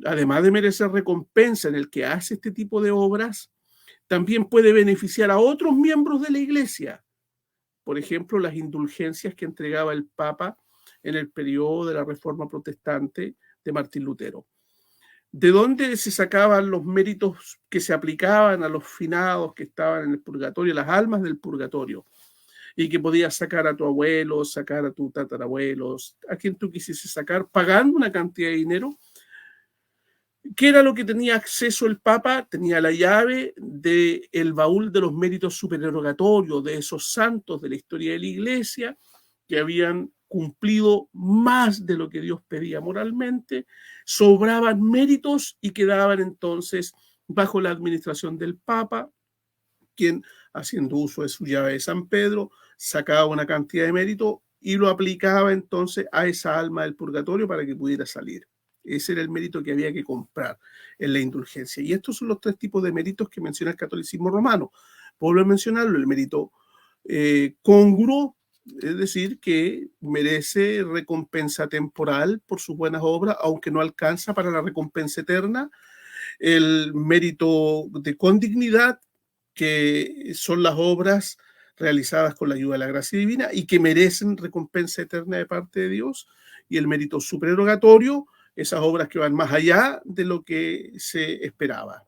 además de merecer recompensa en el que hace este tipo de obras, también puede beneficiar a otros miembros de la Iglesia. Por ejemplo, las indulgencias que entregaba el Papa en el periodo de la Reforma Protestante de Martín Lutero. ¿De dónde se sacaban los méritos que se aplicaban a los finados que estaban en el purgatorio, las almas del purgatorio? Y que podías sacar a tu abuelo, sacar a tu tatarabuelo, a quien tú quisieses sacar, pagando una cantidad de dinero. ¿Qué era lo que tenía acceso el Papa? Tenía la llave del baúl de los méritos supererogatorios de esos santos de la historia de la Iglesia que habían cumplido más de lo que Dios pedía moralmente, sobraban méritos y quedaban entonces bajo la administración del Papa, quien, haciendo uso de su llave de San Pedro, sacaba una cantidad de mérito y lo aplicaba entonces a esa alma del purgatorio para que pudiera salir. Ese era el mérito que había que comprar en la indulgencia. Y estos son los tres tipos de méritos que menciona el catolicismo romano. Vuelvo a mencionarlo, el mérito congruo, es decir, que merece recompensa temporal por sus buenas obras, aunque no alcanza para la recompensa eterna. El mérito de condignidad, que son las obras realizadas con la ayuda de la gracia divina y que merecen recompensa eterna de parte de Dios. Y el mérito supererogatorio, esas obras que van más allá de lo que se esperaba,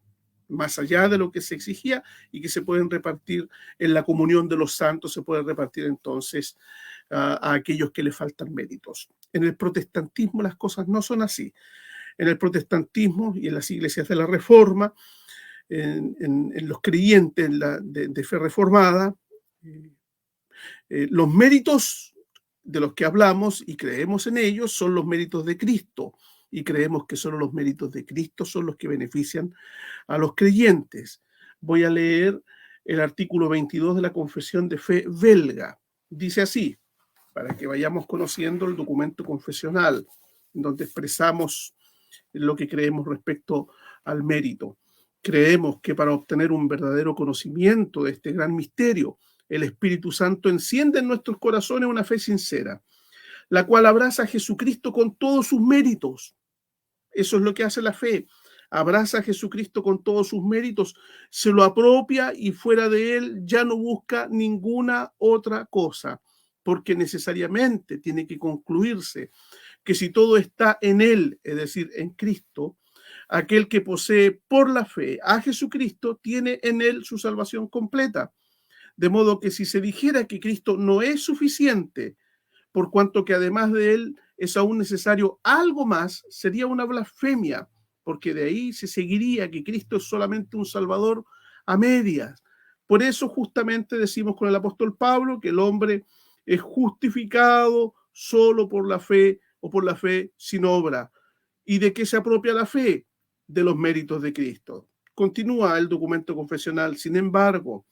más allá de lo que se exigía y que se pueden repartir en la comunión de los santos, se pueden repartir entonces a aquellos que le faltan méritos. En el protestantismo las cosas no son así. En el protestantismo y en las iglesias de la Reforma, en los creyentes de fe reformada, los méritos de los que hablamos y creemos en ellos son los méritos de Cristo. Y creemos que solo los méritos de Cristo son los que benefician a los creyentes. Voy a leer el artículo 22 de la Confesión de Fe belga. Dice así, para que vayamos conociendo el documento confesional, donde expresamos lo que creemos respecto al mérito. Creemos que para obtener un verdadero conocimiento de este gran misterio, el Espíritu Santo enciende en nuestros corazones una fe sincera, la cual abraza a Jesucristo con todos sus méritos. Eso es lo que hace la fe. Abraza a Jesucristo con todos sus méritos, se lo apropia y fuera de él ya no busca ninguna otra cosa, porque necesariamente tiene que concluirse que si todo está en él, es decir, en Cristo, aquel que posee por la fe a Jesucristo tiene en él su salvación completa. De modo que si se dijera que Cristo no es suficiente, por cuanto que además de él es aún necesario algo más, sería una blasfemia, porque de ahí se seguiría que Cristo es solamente un Salvador a medias. Por eso justamente decimos con el apóstol Pablo que el hombre es justificado solo por la fe o por la fe sin obra. ¿Y de qué se apropia la fe? De los méritos de Cristo. Continúa el documento confesional. Sin embargo,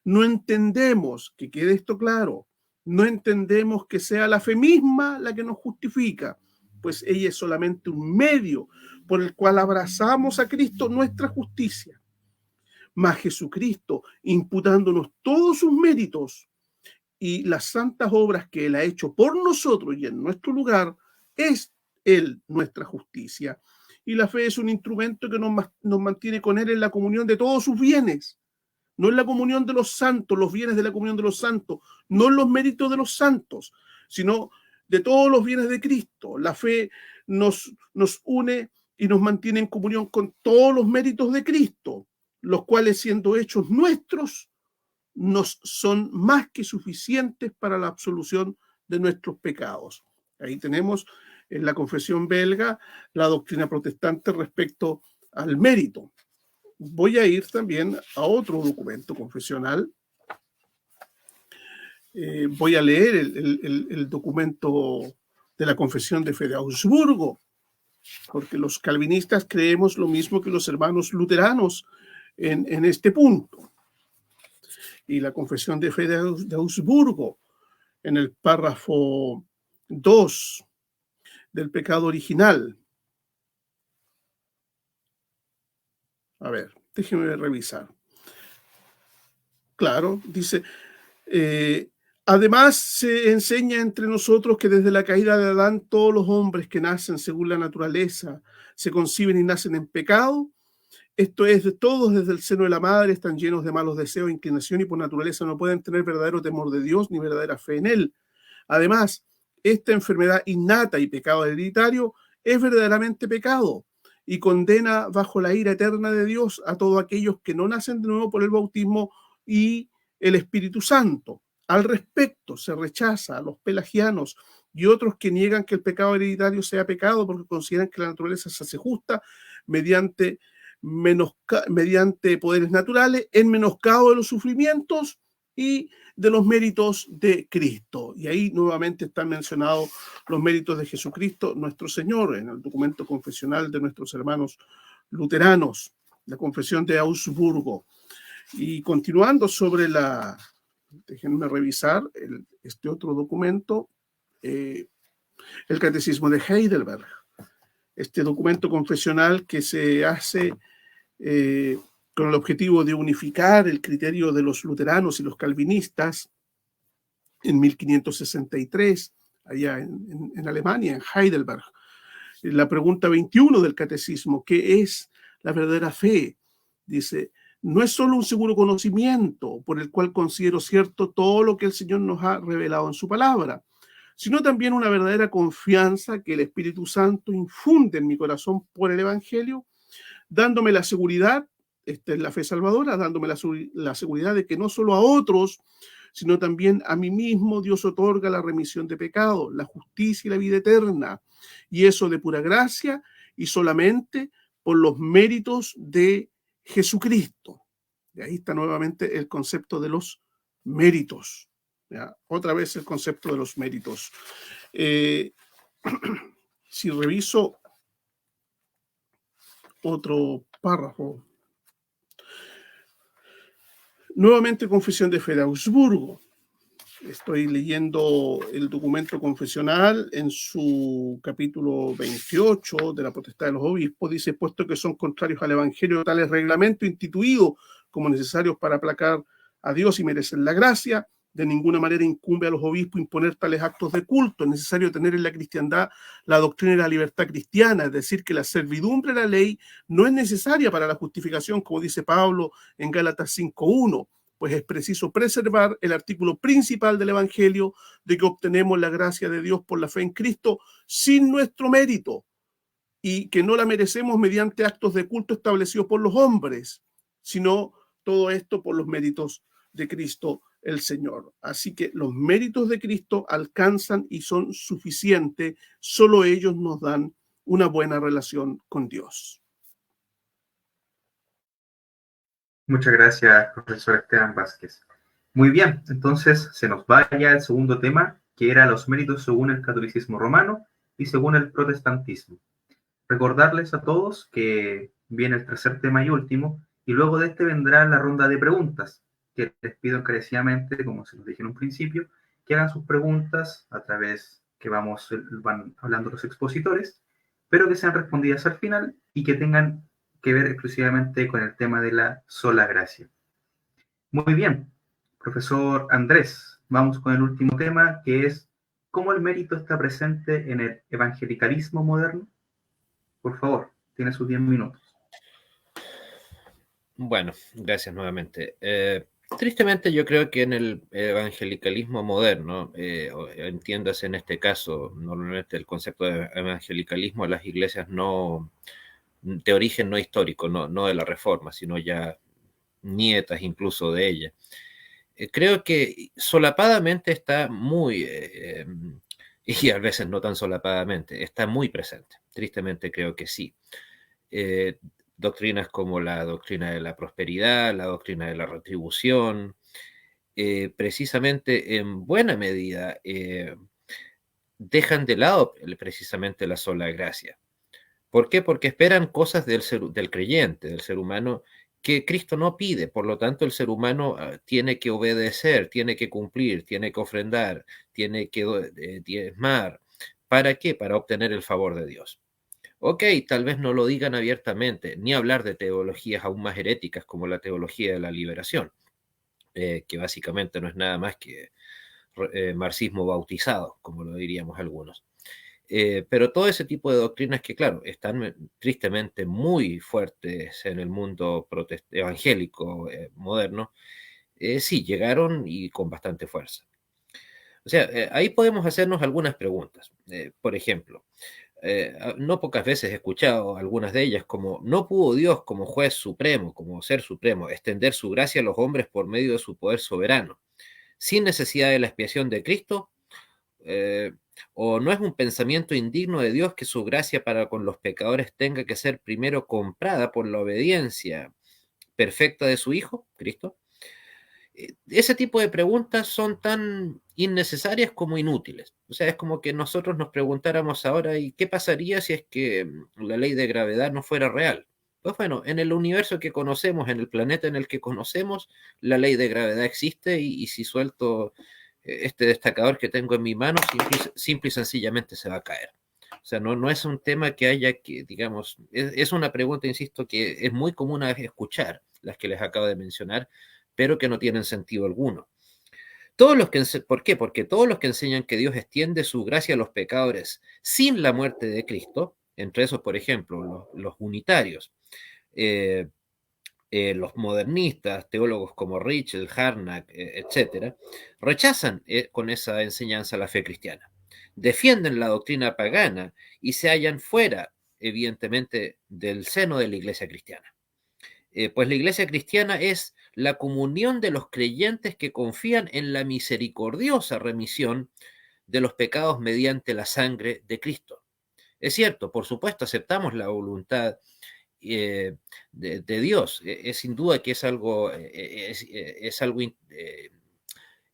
no entendemos, que quede esto claro, no entendemos que sea la fe misma la que nos justifica, pues ella es solamente un medio por el cual abrazamos a Cristo nuestra justicia. Mas Jesucristo, imputándonos todos sus méritos y las santas obras que Él ha hecho por nosotros y en nuestro lugar, es Él nuestra justicia. Y la fe es un instrumento que nos mantiene con Él en la comunión de todos sus bienes. No en la comunión de los santos, los bienes de la comunión de los santos, no en los méritos de los santos, sino de todos los bienes de Cristo. La fe nos une y nos mantiene en comunión con todos los méritos de Cristo, los cuales, siendo hechos nuestros, nos son más que suficientes para la absolución de nuestros pecados. Ahí tenemos en la confesión belga la doctrina protestante respecto al mérito. Voy a ir también a otro documento confesional. Voy a leer el documento de la Confesión de Fe de Augsburgo, porque los calvinistas creemos lo mismo que los hermanos luteranos en este punto. Y la Confesión de Fe de Augsburgo, en el párrafo 2 del pecado original. A ver, déjenme revisar. Claro, dice, además se enseña entre nosotros que desde la caída de Adán todos los hombres que nacen según la naturaleza se conciben y nacen en pecado. Esto es, de todos desde el seno de la madre están llenos de malos deseos, inclinación y por naturaleza no pueden tener verdadero temor de Dios ni verdadera fe en Él. Además, esta enfermedad innata y pecado hereditario es verdaderamente pecado y condena bajo la ira eterna de Dios a todos aquellos que no nacen de nuevo por el bautismo y el Espíritu Santo. Al respecto, se rechaza a los pelagianos y otros que niegan que el pecado hereditario sea pecado porque consideran que la naturaleza se hace justa mediante poderes naturales en menoscabo de los sufrimientos y de los méritos de Cristo. Y ahí nuevamente están mencionados los méritos de Jesucristo, nuestro Señor, en el documento confesional de nuestros hermanos luteranos, la Confesión de Augsburgo. Y continuando sobre déjenme revisar este otro documento, el Catecismo de Heidelberg, este documento confesional que se hace con el objetivo de unificar el criterio de los luteranos y los calvinistas en 1563, allá en Alemania, en Heidelberg. La pregunta 21 del catecismo, ¿qué es la verdadera fe? Dice, no es solo un seguro conocimiento por el cual considero cierto todo lo que el Señor nos ha revelado en su palabra, sino también una verdadera confianza que el Espíritu Santo infunde en mi corazón por el Evangelio, dándome la seguridad, esta es la fe salvadora, dándome la seguridad de que no solo a otros, sino también a mí mismo Dios otorga la remisión de pecados, la justicia y la vida eterna, y eso de pura gracia y solamente por los méritos de Jesucristo. Y ahí está nuevamente el concepto de los méritos. ¿Ya? Otra vez el concepto de los méritos. Si reviso otro párrafo, nuevamente Confesión de Fe de Augsburgo. Estoy leyendo el documento confesional en su capítulo 28 de la potestad de los obispos. Dice, puesto que son contrarios al evangelio tales reglamentos instituidos como necesarios para aplacar a Dios y merecer la gracia, de ninguna manera incumbe a los obispos imponer tales actos de culto. Es necesario tener en la cristiandad la doctrina de la libertad cristiana, es decir, que la servidumbre de la ley no es necesaria para la justificación, como dice Pablo en Gálatas 5:1, pues es preciso preservar el artículo principal del Evangelio de que obtenemos la gracia de Dios por la fe en Cristo sin nuestro mérito y que no la merecemos mediante actos de culto establecidos por los hombres, sino todo esto por los méritos de Cristo el Señor. Así que los méritos de Cristo alcanzan y son suficientes, solo ellos nos dan una buena relación con Dios. Muchas gracias, profesor Esteban Vázquez. Muy bien, entonces se nos va ya el segundo tema, que era los méritos según el catolicismo romano y según el protestantismo. Recordarles a todos que viene el tercer tema y último, y luego de este vendrá la ronda de preguntas, que les pido encarecidamente, como se los dije en un principio, que hagan sus preguntas a través que van hablando los expositores, pero que sean respondidas al final y que tengan que ver exclusivamente con el tema de la sola gracia. Muy bien, profesor Andrés, vamos con el último tema, que es ¿cómo el mérito está presente en el evangelicalismo moderno? Por favor, tiene sus 10 minutos. Bueno, gracias nuevamente. Tristemente yo creo que en el evangelicalismo moderno, entiéndase en este caso, normalmente el concepto de evangelicalismo, las iglesias no de origen no histórico, no de la Reforma, sino ya nietas incluso de ella. Creo que solapadamente está muy, y a veces no tan solapadamente, está muy presente. Tristemente creo que sí. Doctrinas como la doctrina de la prosperidad, la doctrina de la retribución, precisamente en buena medida dejan de lado precisamente la sola gracia. ¿Por qué? Porque esperan cosas del creyente, del ser humano, que Cristo no pide. Por lo tanto, el ser humano tiene que obedecer, tiene que cumplir, tiene que ofrendar, tiene que diezmar. ¿Para qué? Para obtener el favor de Dios. Ok, tal vez no lo digan abiertamente, ni hablar de teologías aún más heréticas como la teología de la liberación, que básicamente no es nada más que marxismo bautizado, como lo diríamos algunos. Pero todo ese tipo de doctrinas que, claro, están tristemente muy fuertes en el mundo evangélico moderno, sí, llegaron y con bastante fuerza. O sea, ahí podemos hacernos algunas preguntas. Por ejemplo, no pocas veces he escuchado algunas de ellas como, ¿no pudo Dios como juez supremo, como ser supremo, extender su gracia a los hombres por medio de su poder soberano, sin necesidad de la expiación de Cristo? ¿O no es un pensamiento indigno de Dios que su gracia para con los pecadores tenga que ser primero comprada por la obediencia perfecta de su Hijo, Cristo? Ese tipo de preguntas son tan innecesarias como inútiles. O sea, es como que nosotros nos preguntáramos ahora, ¿y qué pasaría si es que la ley de gravedad no fuera real? Pues bueno, en el universo que conocemos, en el planeta en el que conocemos, la ley de gravedad existe y si suelto este destacador que tengo en mi mano, simple y sencillamente se va a caer. O sea, no es un tema que haya que, digamos, es una pregunta, insisto, que es muy común a escuchar, las que les acabo de mencionar, pero que no tienen sentido alguno. ¿Por qué? Porque todos los que enseñan que Dios extiende su gracia a los pecadores sin la muerte de Cristo, entre esos, por ejemplo, los unitarios, eh, los modernistas, teólogos como Ritschl, Harnack, etcétera, rechazan con esa enseñanza la fe cristiana. Defienden la doctrina pagana y se hallan fuera, evidentemente, del seno de la iglesia cristiana. Pues la iglesia cristiana es la comunión de los creyentes que confían en la misericordiosa remisión de los pecados mediante la sangre de Cristo. Es cierto, por supuesto, aceptamos la voluntad de Dios. Sin duda que es algo, es algo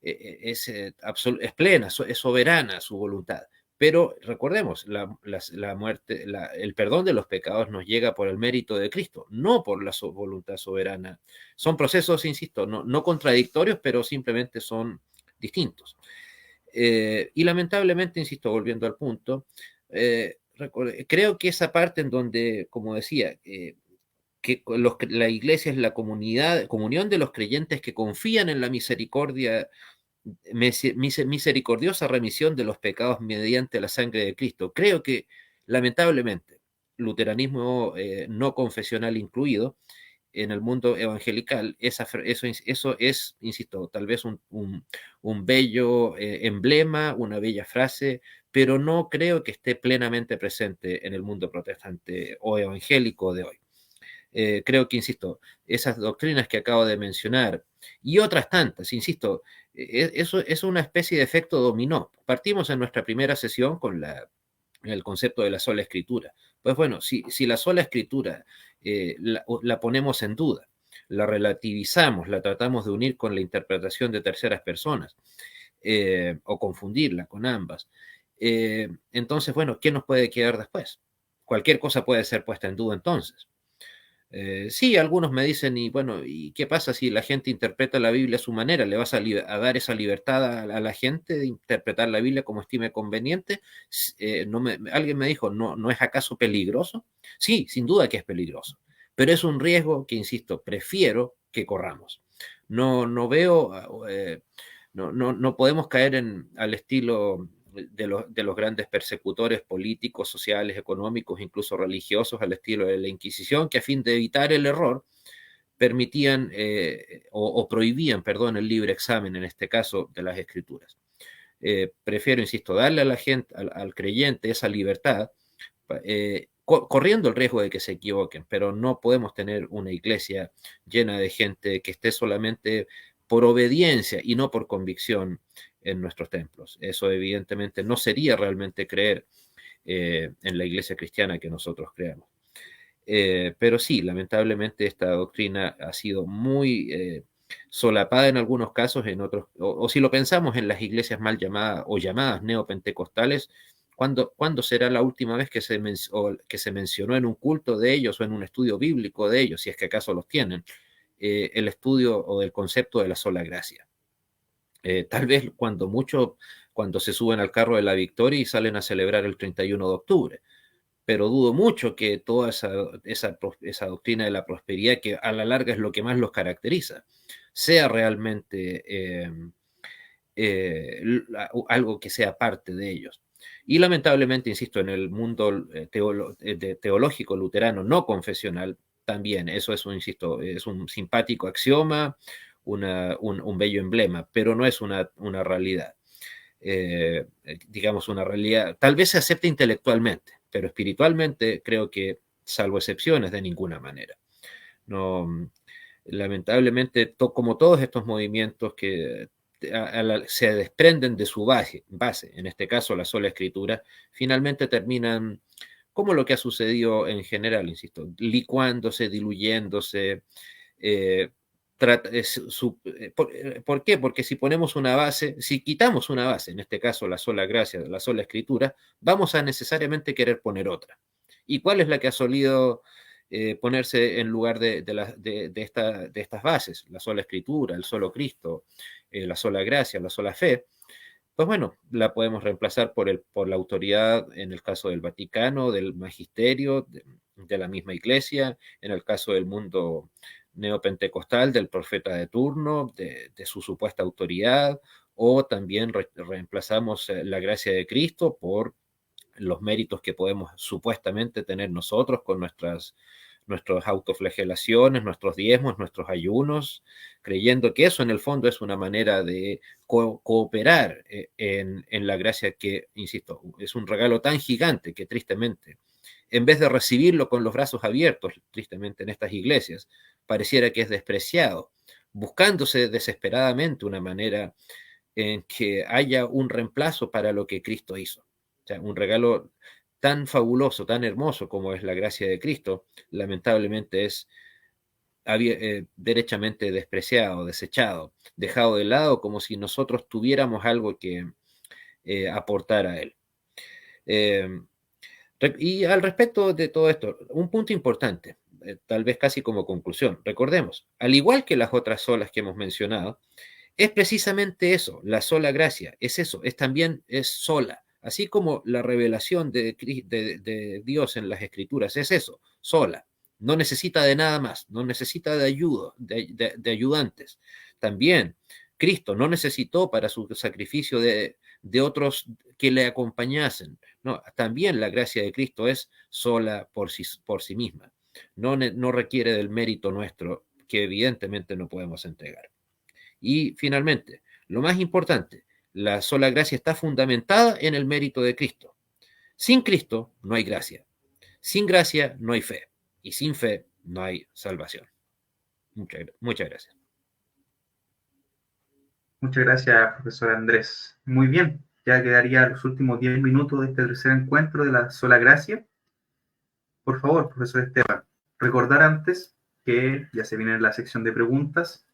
es plena, es soberana su voluntad. Pero recordemos, la muerte, el perdón de los pecados nos llega por el mérito de Cristo, no por la voluntad soberana. Son procesos, insisto, no contradictorios, pero simplemente son distintos. Y lamentablemente, insisto, volviendo al punto, creo que esa parte en donde, como decía, que la iglesia es la comunión de los creyentes que confían en la misericordiosa remisión de los pecados mediante la sangre de Cristo. Creo que, lamentablemente, luteranismo no confesional incluido, en el mundo evangelical, eso es, insisto, tal vez un bello emblema, una bella frase, pero no creo que esté plenamente presente en el mundo protestante o evangélico de hoy. Creo que, insisto, esas doctrinas que acabo de mencionar y otras tantas, insisto, eso es una especie de efecto dominó. Partimos en nuestra primera sesión con el concepto de la sola escritura. Pues bueno, si la sola escritura la ponemos en duda, la relativizamos, la tratamos de unir con la interpretación de terceras personas o confundirla con ambas, entonces, bueno, ¿qué nos puede quedar después? Cualquier cosa puede ser puesta en duda entonces. Sí, algunos me dicen, y bueno, ¿y qué pasa si la gente interpreta la Biblia a su manera? ¿Le vas a dar esa libertad a la gente de interpretar la Biblia como estime conveniente? Alguien me dijo, ¿no es acaso peligroso? Sí, sin duda que es peligroso, pero es un riesgo que, insisto, prefiero que corramos. No veo, no podemos caer al estilo de los grandes persecutores políticos, sociales, económicos, incluso religiosos, al estilo de la Inquisición, que a fin de evitar el error permitían o prohibían, perdón, el libre examen, en este caso, de las escrituras. Prefiero, insisto, darle a la gente, al creyente esa libertad, corriendo el riesgo de que se equivoquen, pero no podemos tener una iglesia llena de gente que esté solamente por obediencia y no por convicción en nuestros templos. Eso evidentemente no sería realmente creer en la iglesia cristiana que nosotros creamos. Pero sí, lamentablemente esta doctrina ha sido muy solapada en algunos casos, en otros, o si lo pensamos en las iglesias mal llamadas o llamadas neopentecostales, ¿Cuándo será la última vez que se mencionó en un culto de ellos o en un estudio bíblico de ellos, si es que acaso los tienen, el estudio o el concepto de la sola gracia? Tal vez cuando se suben al carro de la victoria y salen a celebrar el 31 de octubre. Pero dudo mucho que toda esa doctrina de la prosperidad, que a la larga es lo que más los caracteriza, sea realmente algo que sea parte de ellos. Y lamentablemente, insisto, en el mundo teológico luterano no confesional, también eso es un simpático axioma, un bello emblema, pero no es una realidad. Digamos, una realidad, tal vez se acepte intelectualmente, pero espiritualmente creo que, salvo excepciones, de ninguna manera. No, lamentablemente, como todos estos movimientos que se desprenden de su base, en este caso la sola escritura, finalmente terminan como lo que ha sucedido en general, insisto, licuándose, diluyéndose. ¿Por qué? Porque si ponemos una base, si quitamos una base, en este caso la sola gracia, la sola escritura, vamos a necesariamente querer poner otra. ¿Y cuál es la que ha solido ponerse en lugar de estas bases? La sola escritura, el solo Cristo, la sola gracia, la sola fe. Pues bueno, la podemos reemplazar por la autoridad en el caso del Vaticano, del magisterio, de la misma iglesia, en el caso del mundo neopentecostal, del profeta de turno, de su supuesta autoridad, o también reemplazamos la gracia de Cristo por los méritos que podemos supuestamente tener nosotros con nuestras autoflagelaciones, nuestros diezmos, nuestros ayunos, creyendo que eso en el fondo es una manera de cooperar en la gracia que, insisto, es un regalo tan gigante que tristemente, en vez de recibirlo con los brazos abiertos, tristemente en estas iglesias, pareciera que es despreciado, buscándose desesperadamente una manera en que haya un reemplazo para lo que Cristo hizo. O sea, un regalo tan fabuloso, tan hermoso como es la gracia de Cristo, lamentablemente es derechamente despreciado, desechado, dejado de lado como si nosotros tuviéramos algo que aportar a él. Y al respecto de todo esto, un punto importante, tal vez casi como conclusión, recordemos, al igual que las otras solas que hemos mencionado, es precisamente eso, la sola gracia, es eso, es sola. Así como la revelación de Dios en las Escrituras es eso, sola. No necesita de nada más, no necesita de ayuda, de ayudantes. También Cristo no necesitó para su sacrificio de otros que le acompañasen. No, también la gracia de Cristo es sola por sí misma. No requiere del mérito nuestro, que evidentemente no podemos entregar. Y finalmente, lo más importante, la sola gracia está fundamentada en el mérito de Cristo. Sin Cristo no hay gracia. Sin gracia no hay fe. Y sin fe no hay salvación. Muchas gracias. Muchas gracias, profesor Andrés. Muy bien, ya quedaría los últimos 10 minutos de este tercer encuentro de la sola gracia. Por favor, profesor Esteban, recordar antes que ya se viene la sección de preguntas,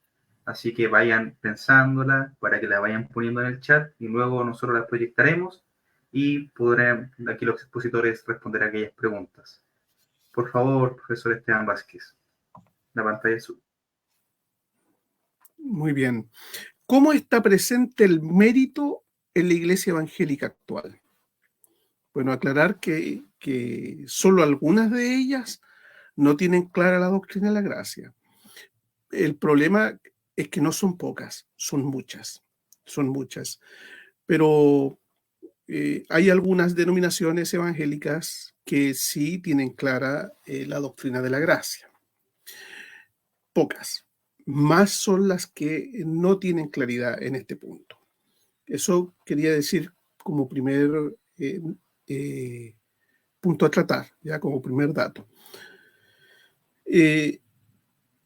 así que vayan pensándola para que la vayan poniendo en el chat y luego nosotros las proyectaremos y podrán aquí los expositores responder a aquellas preguntas. Por favor, profesor Esteban Vázquez, la pantalla es suya. Muy bien. ¿Cómo está presente el mérito en la iglesia evangélica actual? Bueno, aclarar que solo algunas de ellas no tienen clara la doctrina de la gracia. El problema es que no son pocas, son muchas. Pero hay algunas denominaciones evangélicas que sí tienen clara la doctrina de la gracia. Pocas. Más son las que no tienen claridad en este punto. Eso quería decir como primer punto a tratar, ya como primer dato.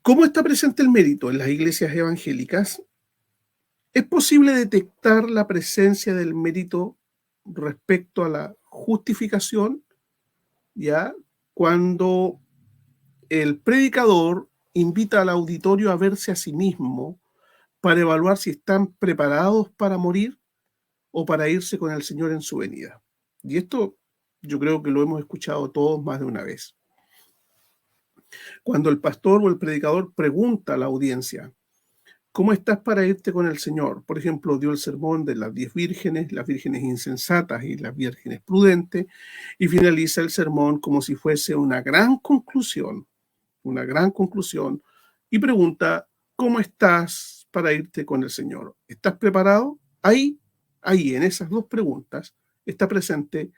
¿Cómo está presente el mérito en las iglesias evangélicas? Es posible detectar la presencia del mérito respecto a la justificación, ya cuando el predicador invita al auditorio a verse a sí mismo para evaluar si están preparados para morir o para irse con el Señor en su venida. Y esto yo creo que lo hemos escuchado todos más de una vez. Cuando el pastor o el predicador pregunta a la audiencia, ¿cómo estás para irte con el Señor? Por ejemplo, dio el sermón de las 10 vírgenes, las vírgenes insensatas y las vírgenes prudentes, y finaliza el sermón como si fuese una gran conclusión, y pregunta, ¿cómo estás para irte con el Señor? ¿Estás preparado? Ahí, en esas dos preguntas, está presente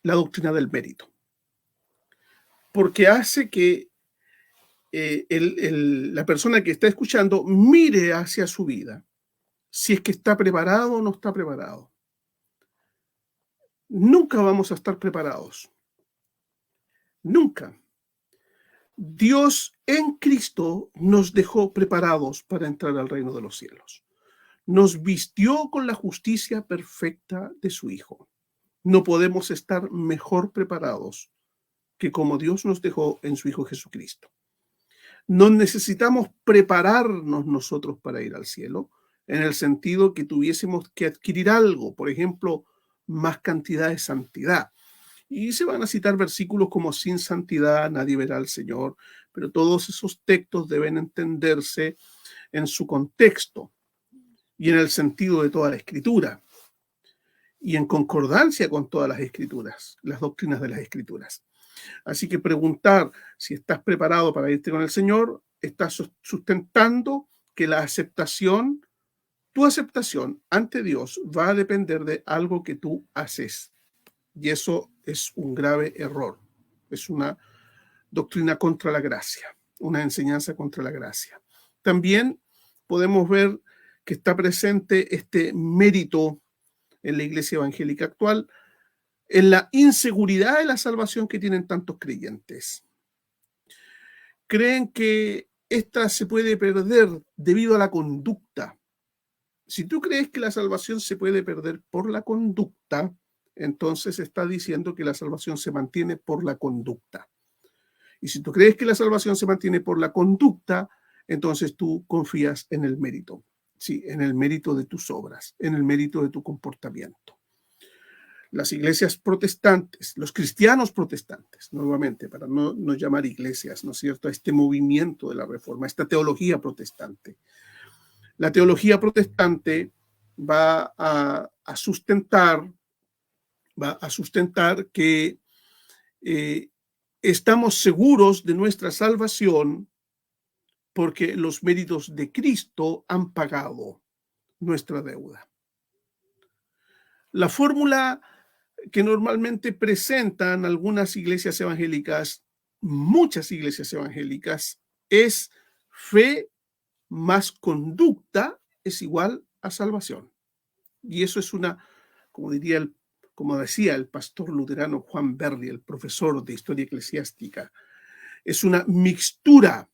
la doctrina del mérito, porque hace que la persona que está escuchando mire hacia su vida, si es que está preparado o no está preparado. Nunca vamos a estar preparados. Nunca. Dios en Cristo nos dejó preparados para entrar al reino de los cielos. Nos vistió con la justicia perfecta de su Hijo. No podemos estar mejor preparados que como Dios nos dejó en su Hijo Jesucristo. No necesitamos prepararnos nosotros para ir al cielo, en el sentido que tuviésemos que adquirir algo, por ejemplo, más cantidad de santidad. Y se van a citar versículos como sin santidad nadie verá al Señor, pero todos esos textos deben entenderse en su contexto y en el sentido de toda la Escritura y en concordancia con todas las Escrituras, las doctrinas de las Escrituras. Así que preguntar si estás preparado para irte con el Señor, estás sustentando que tu aceptación ante Dios va a depender de algo que tú haces. Y eso es un grave error. Es una doctrina contra la gracia, una enseñanza contra la gracia. También podemos ver que está presente este mérito en la iglesia evangélica actual, en la inseguridad de la salvación que tienen tantos creyentes. Creen que esta se puede perder debido a la conducta. Si tú crees que la salvación se puede perder por la conducta, entonces está diciendo que la salvación se mantiene por la conducta. Y si tú crees que la salvación se mantiene por la conducta, entonces tú confías en el mérito. Sí, en el mérito de tus obras, en el mérito de tu comportamiento. Las iglesias protestantes, los cristianos protestantes, nuevamente, para no llamar iglesias, ¿no es cierto?, a este movimiento de la Reforma, esta teología protestante. La teología protestante va a sustentar que estamos seguros de nuestra salvación porque los méritos de Cristo han pagado nuestra deuda. La fórmula que normalmente presentan algunas iglesias evangélicas, muchas iglesias evangélicas, es fe más conducta es igual a salvación. Y eso es como decía el pastor luterano Juan Berry, el profesor de historia eclesiástica, es una mixtura.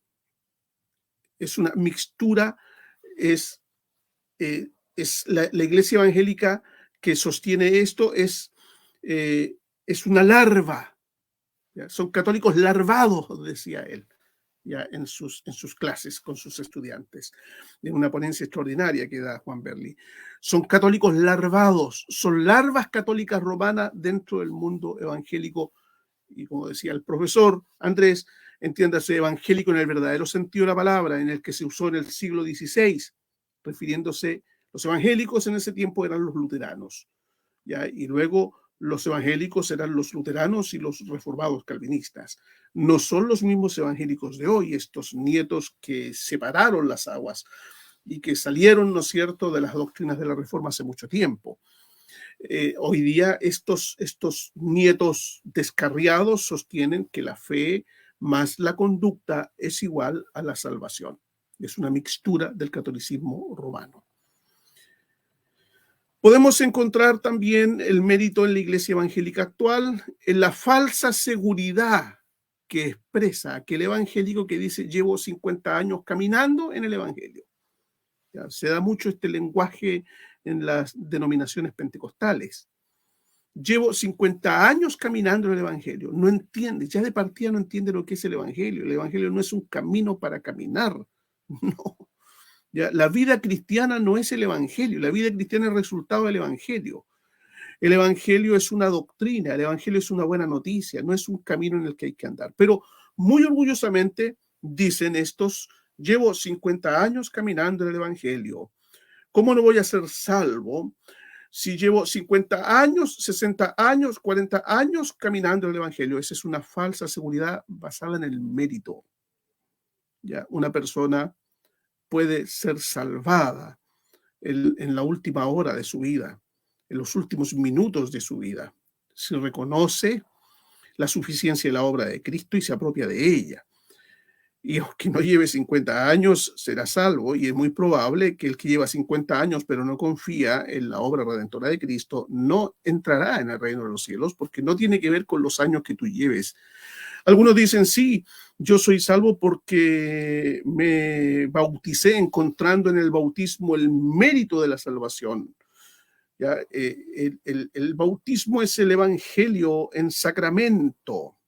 La iglesia evangélica que sostiene esto es una larva. ¿Ya? Son católicos larvados, decía él, ya en sus clases con sus estudiantes, en una ponencia extraordinaria que da Juan Berry. Son católicos larvados, son larvas católicas romanas dentro del mundo evangélico, y como decía el profesor Andrés, entiéndase evangélico en el verdadero sentido de la palabra, en el que se usó en el siglo XVI, refiriéndose, los evangélicos en ese tiempo eran los luteranos, ¿ya? Y luego los evangélicos eran los luteranos y los reformados calvinistas. No son los mismos evangélicos de hoy, estos nietos que separaron las aguas y que salieron, ¿no es cierto?, de las doctrinas de la Reforma hace mucho tiempo. Hoy día estos nietos descarriados sostienen que la fe más la conducta es igual a la salvación. Es una mixtura del catolicismo romano. Podemos encontrar también el mérito en la iglesia evangélica actual, en la falsa seguridad que expresa aquel evangélico que dice: llevo 50 años caminando en el evangelio. Ya, se da mucho este lenguaje en las denominaciones pentecostales. Llevo 50 años caminando en el evangelio. No entiende, ya de partida no entiende lo que es el evangelio. El evangelio no es un camino para caminar, no. Ya, la vida cristiana no es el evangelio, la vida cristiana es el resultado del evangelio. El Evangelio es una doctrina, el Evangelio es una buena noticia, no es un camino en el que hay que andar. Pero muy orgullosamente dicen estos: llevo 50 años caminando en el Evangelio. ¿Cómo no voy a ser salvo si llevo 50 años, 60 años, 40 años caminando en el Evangelio? Esa es una falsa seguridad basada en el mérito. ¿Ya? Una persona puede ser salvada en la última hora de su vida, en los últimos minutos de su vida, si reconoce la suficiencia de la obra de Cristo y se apropia de ella. Y aunque no lleve 50 años, será salvo, y es muy probable que el que lleva 50 años pero no confía en la obra redentora de Cristo no entrará en el reino de los cielos, porque no tiene que ver con los años que tú lleves. Algunos dicen: sí, yo soy salvo porque me bauticé encontrando en el bautismo el mérito de la salvación. ¿Ya? El bautismo es el evangelio en sacramento.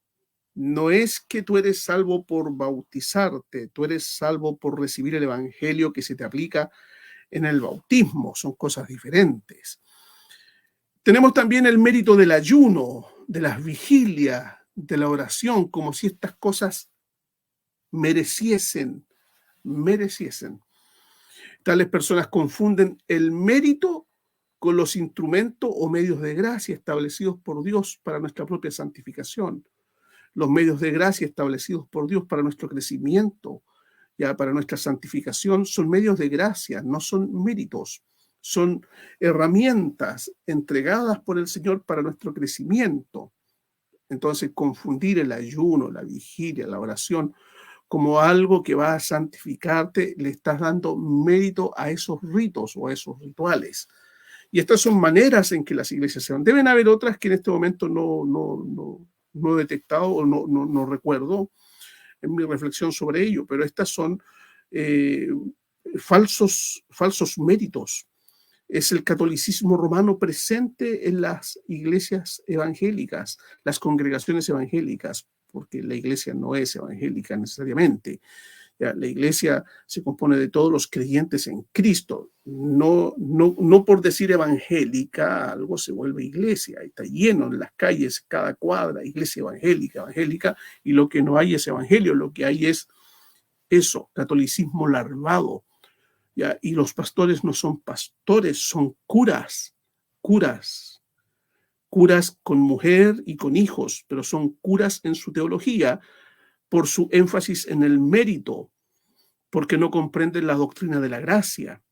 No es que tú eres salvo por bautizarte, tú eres salvo por recibir el evangelio que se te aplica en el bautismo. Son cosas diferentes. Tenemos también el mérito del ayuno, de las vigilias, de la oración, como si estas cosas mereciesen. Tales personas confunden el mérito con los instrumentos o medios de gracia establecidos por Dios para nuestra propia santificación. Los medios de gracia establecidos por Dios para nuestro crecimiento, ya para nuestra santificación, son medios de gracia, no son méritos. Son herramientas entregadas por el Señor para nuestro crecimiento. Entonces, confundir el ayuno, la vigilia, la oración como algo que va a santificarte, le estás dando mérito a esos ritos o a esos rituales. Y estas son maneras en que las iglesias se dan. Deben haber otras que en este momento no he detectado o no recuerdo en mi reflexión sobre ello, pero estas son falsos méritos. Es el catolicismo romano presente en las iglesias evangélicas, las congregaciones evangélicas, porque la iglesia no es evangélica necesariamente. Ya, la iglesia se compone de todos los creyentes en Cristo. No por decir evangélica, algo se vuelve iglesia. Está lleno en las calles, cada cuadra, iglesia evangélica, y lo que no hay es evangelio, lo que hay es eso, catolicismo larvado. ¿Ya? Y los pastores no son pastores, son curas con mujer y con hijos, pero son curas en su teología por su énfasis en el mérito, porque no comprenden la doctrina de la gracia,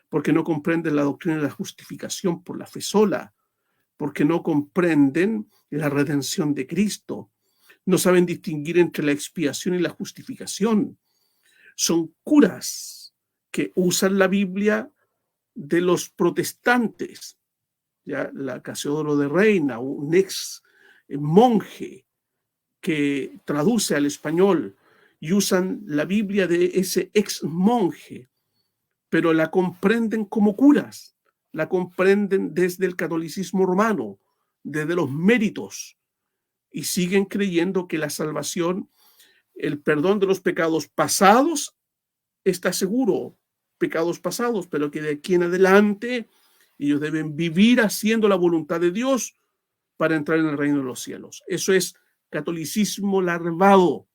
porque no comprenden la doctrina de la justificación por la fe sola, porque no comprenden la redención de Cristo, no saben distinguir entre la expiación y la justificación. Son curas que usan la Biblia de los protestantes. Ya, la Casiodoro de Reina, un ex monje que traduce al español, y usan la Biblia de ese ex monje, pero la comprenden como curas, la comprenden desde el catolicismo romano, desde los méritos, y siguen creyendo que la salvación, el perdón de los pecados pasados, está seguro, pecados pasados, pero que de aquí en adelante ellos deben vivir haciendo la voluntad de Dios para entrar en el reino de los cielos. Eso es catolicismo larvado.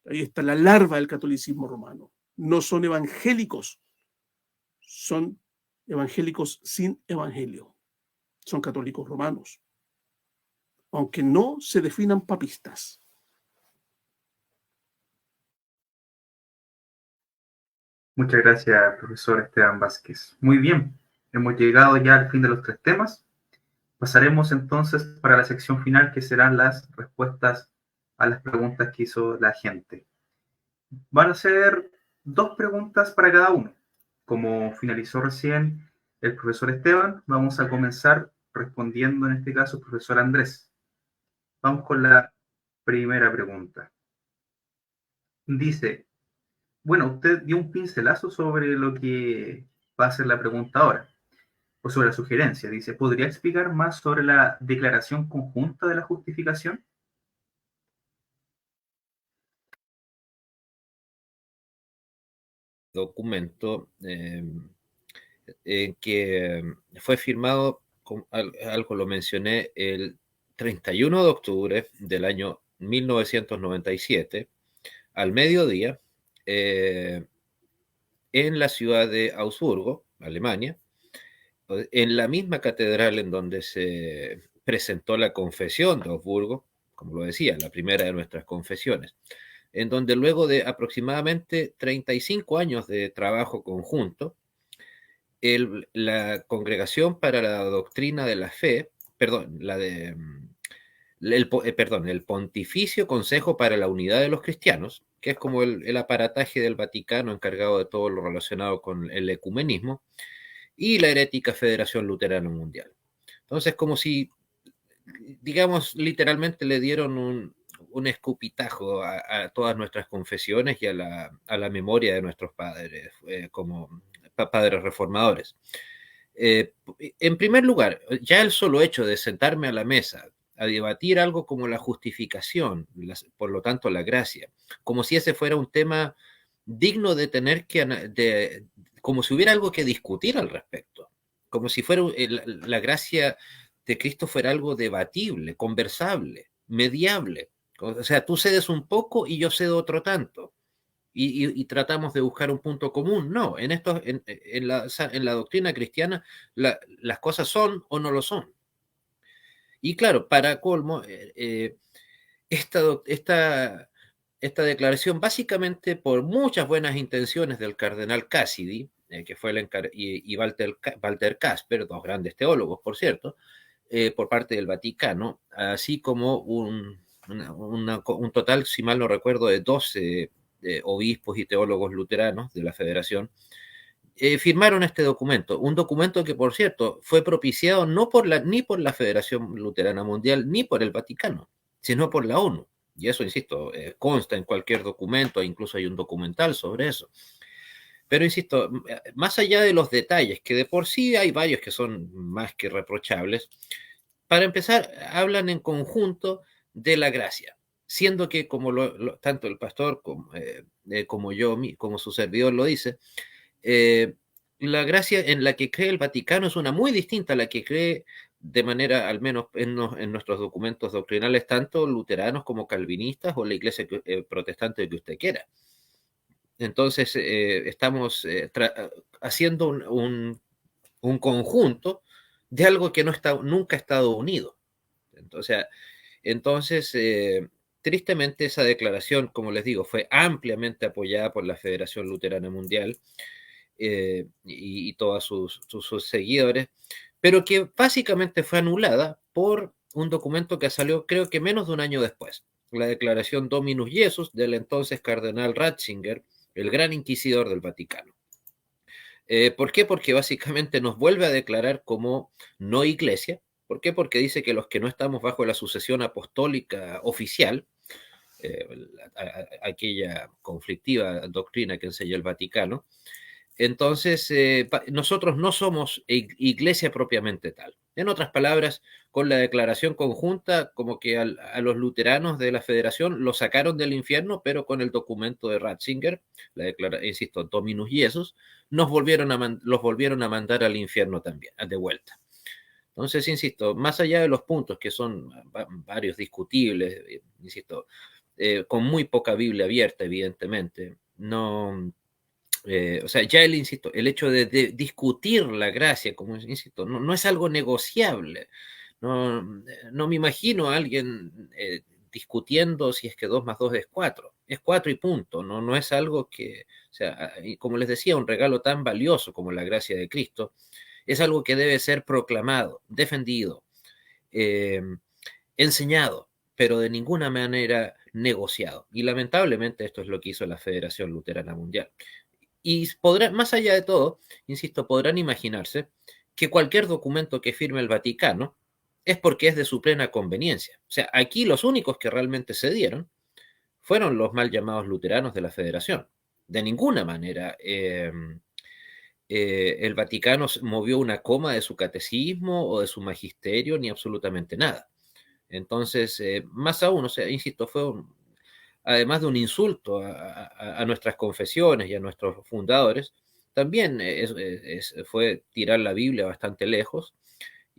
Ahí está la larva del catolicismo romano. No son evangélicos, son evangélicos sin evangelio. Son católicos romanos, aunque no se definan papistas. Muchas gracias, profesor Esteban Vázquez. Muy bien, hemos llegado ya al fin de los 3 temas. Pasaremos entonces para la sección final, que serán las respuestas a las preguntas que hizo la gente. Van a ser 2 preguntas para cada uno. Como finalizó recién el profesor Esteban, vamos a comenzar respondiendo en este caso el profesor Andrés. Vamos con la primera pregunta. Dice, bueno, usted dio un pincelazo sobre lo que va a ser la pregunta ahora, o sobre la sugerencia. Dice, ¿podría explicar más sobre la declaración conjunta de la justificación? Documento que fue firmado algo lo mencioné, el 31 de octubre del año 1997, al mediodía, en la ciudad de Augsburgo, Alemania, en la misma catedral en donde se presentó la confesión de Augsburgo, como lo decía, la primera de nuestras confesiones, en donde luego de aproximadamente 35 años de trabajo conjunto, la Congregación para la Doctrina de la Fe, perdón, el Pontificio Consejo para la Unidad de los Cristianos, que es como el aparataje del Vaticano encargado de todo lo relacionado con el ecumenismo, y la herética Federación Luterana Mundial. Entonces, como si, digamos, literalmente le dieron un escupitajo a todas nuestras confesiones y a la memoria de nuestros padres, como padres reformadores. En primer lugar, ya el solo hecho de sentarme a la mesa a debatir algo como la justificación, por lo tanto la gracia, como si ese fuera un tema digno de tener que, como si hubiera algo que discutir al respecto, como si fuera la gracia de Cristo fuera algo debatible, conversable, mediable. O sea, tú cedes un poco y yo cedo otro tanto. Y tratamos de buscar un punto común. No, en la doctrina cristiana las cosas son o no lo son. Y claro, para colmo, esta declaración, básicamente por muchas buenas intenciones del cardenal Cassidy, que fue y Walter Kasper, dos grandes teólogos, por cierto, por parte del Vaticano, así como un total, si mal no recuerdo, de 12 obispos y teólogos luteranos de la Federación, firmaron este documento, un documento que, por cierto, fue propiciado ni por la Federación Luterana Mundial ni por el Vaticano, sino por la ONU. Y eso, insisto, consta en cualquier documento, incluso hay un documental sobre eso. Pero, insisto, más allá de los detalles, que de por sí hay varios que son más que reprochables, para empezar, hablan en conjunto de la gracia, siendo que, como tanto el pastor como yo, como su servidor lo dice, la gracia en la que cree el Vaticano es una muy distinta a la que cree de manera, al menos en nuestros documentos doctrinales, tanto luteranos como calvinistas o la iglesia protestante que usted quiera. Entonces, estamos haciendo un conjunto de algo que nunca ha estado unido. Entonces, tristemente esa declaración, como les digo, fue ampliamente apoyada por la Federación Luterana Mundial y todos sus seguidores, pero que básicamente fue anulada por un documento que salió creo que menos de un año después, la declaración Dominus Jesus del entonces cardenal Ratzinger, el gran inquisidor del Vaticano. ¿Por qué? Porque básicamente nos vuelve a declarar como no iglesia. ¿Por qué? Porque dice que los que no estamos bajo la sucesión apostólica oficial, aquella conflictiva doctrina que enseña el Vaticano, entonces nosotros no somos iglesia propiamente tal. En otras palabras, con la declaración conjunta, como que a los luteranos de la Federación lo sacaron del infierno, pero con el documento de Ratzinger, insisto, Dominus Jesus, los volvieron a mandar al infierno también, de vuelta. Entonces, insisto, más allá de los puntos que son varios discutibles, insisto, con muy poca Biblia abierta, evidentemente, no... o sea, ya insisto, el hecho de discutir la gracia, como insisto, no es algo negociable. No me imagino a alguien discutiendo si es que 2 más 2 es 4. Es 4 y punto. No es algo que, o sea, como les decía, un regalo tan valioso como la gracia de Cristo, es algo que debe ser proclamado, defendido, enseñado, pero de ninguna manera negociado. Y lamentablemente esto es lo que hizo la Federación Luterana Mundial. Y más allá de todo, insisto, podrán imaginarse que cualquier documento que firme el Vaticano es porque es de su plena conveniencia. O sea, aquí los únicos que realmente cedieron fueron los mal llamados luteranos de la Federación. De ninguna manera el Vaticano movió una coma de su catecismo o de su magisterio, ni absolutamente nada. Entonces, más aún, o sea, insisto, además de un insulto a nuestras confesiones y a nuestros fundadores, también fue tirar la Biblia bastante lejos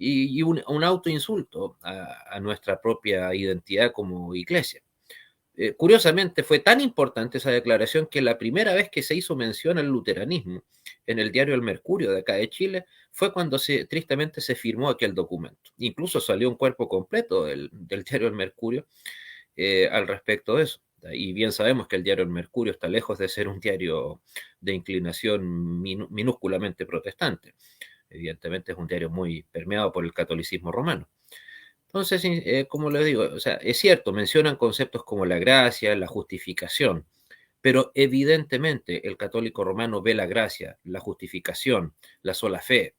y un autoinsulto a nuestra propia identidad como iglesia. Curiosamente, fue tan importante esa declaración que la primera vez que se hizo mención al luteranismo en el diario El Mercurio de acá de Chile fue cuando tristemente se firmó aquel documento. Incluso salió un cuerpo completo del diario El Mercurio al respecto de eso. Y bien sabemos que el diario El Mercurio está lejos de ser un diario de inclinación minúsculamente protestante. Evidentemente es un diario muy permeado por el catolicismo romano. Entonces, como les digo, o sea, es cierto, mencionan conceptos como la gracia, la justificación, pero evidentemente el católico romano ve la gracia, la justificación, la sola fe,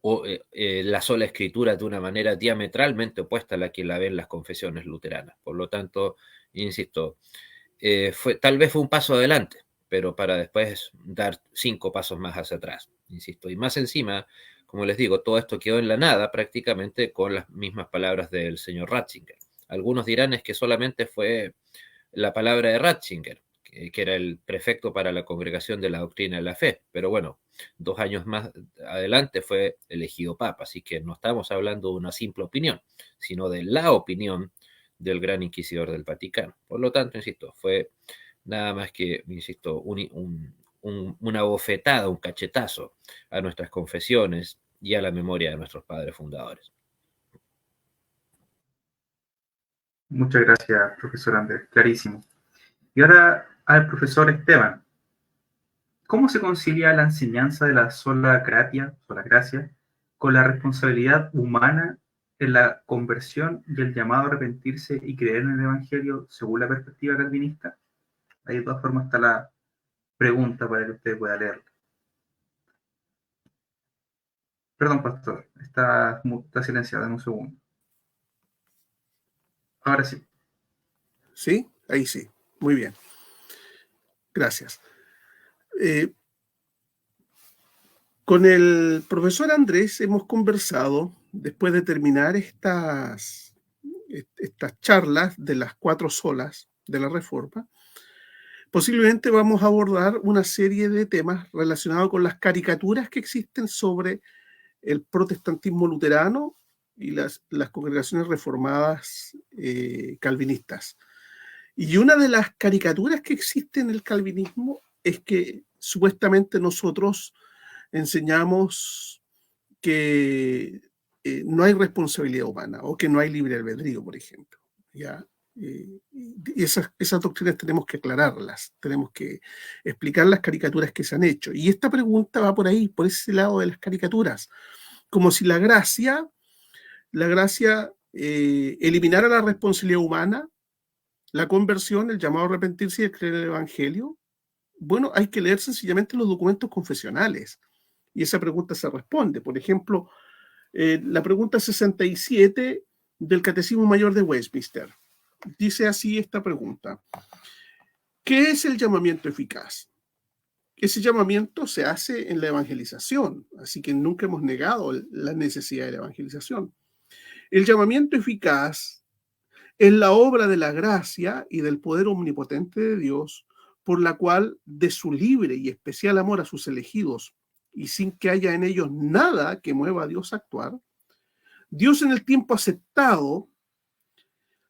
la sola escritura de una manera diametralmente opuesta a la que la ven las confesiones luteranas. Por lo tanto, insisto, tal vez fue un paso adelante, pero para después dar 5 pasos más hacia atrás, insisto. Y más encima, como les digo, todo esto quedó en la nada prácticamente con las mismas palabras del señor Ratzinger. Algunos dirán es que solamente fue la palabra de Ratzinger, que era el prefecto para la Congregación de la Doctrina de la Fe, pero bueno, 2 años más adelante fue elegido papa, así que no estamos hablando de una simple opinión, sino de la opinión del gran inquisidor del Vaticano. Por lo tanto, insisto, fue nada más que, insisto, una bofetada, un cachetazo a nuestras confesiones y a la memoria de nuestros padres fundadores. Muchas gracias, profesor Andrés, clarísimo. Y ahora al profesor Esteban. ¿Cómo se concilia la enseñanza de la sola gracia, con la responsabilidad humana en la conversión y el llamado a arrepentirse y creer en el Evangelio según la perspectiva calvinista? Ahí de todas formas está la pregunta para que usted pueda leerla. Perdón, pastor, está silenciado en un segundo. Ahora sí. ¿Sí? Ahí sí. Muy bien. Gracias. Con el profesor Andrés hemos conversado, después de terminar estas charlas de las 4 solas de la Reforma, posiblemente vamos a abordar una serie de temas relacionados con las caricaturas que existen sobre el protestantismo luterano y las congregaciones reformadas calvinistas. Y una de las caricaturas que existe en el calvinismo es que supuestamente nosotros enseñamos que no hay responsabilidad humana o que no hay libre albedrío, por ejemplo. ¿Ya? Y esas doctrinas tenemos que aclararlas, tenemos que explicar las caricaturas que se han hecho. Y esta pregunta va por ahí, por ese lado de las caricaturas, como si la gracia eliminara la responsabilidad humana, la conversión, el llamado a arrepentirse y el creer en el Evangelio. Bueno, hay que leer sencillamente los documentos confesionales y esa pregunta se responde. Por ejemplo, la pregunta 67 del Catecismo Mayor de Westminster. Dice así esta pregunta: ¿qué es el llamamiento eficaz? Ese llamamiento se hace en la evangelización, así que nunca hemos negado la necesidad de la evangelización. El llamamiento eficaz es la obra de la gracia y del poder omnipotente de Dios, por la cual, de su libre y especial amor a sus elegidos, y sin que haya en ellos nada que mueva a Dios a actuar, Dios en el tiempo aceptado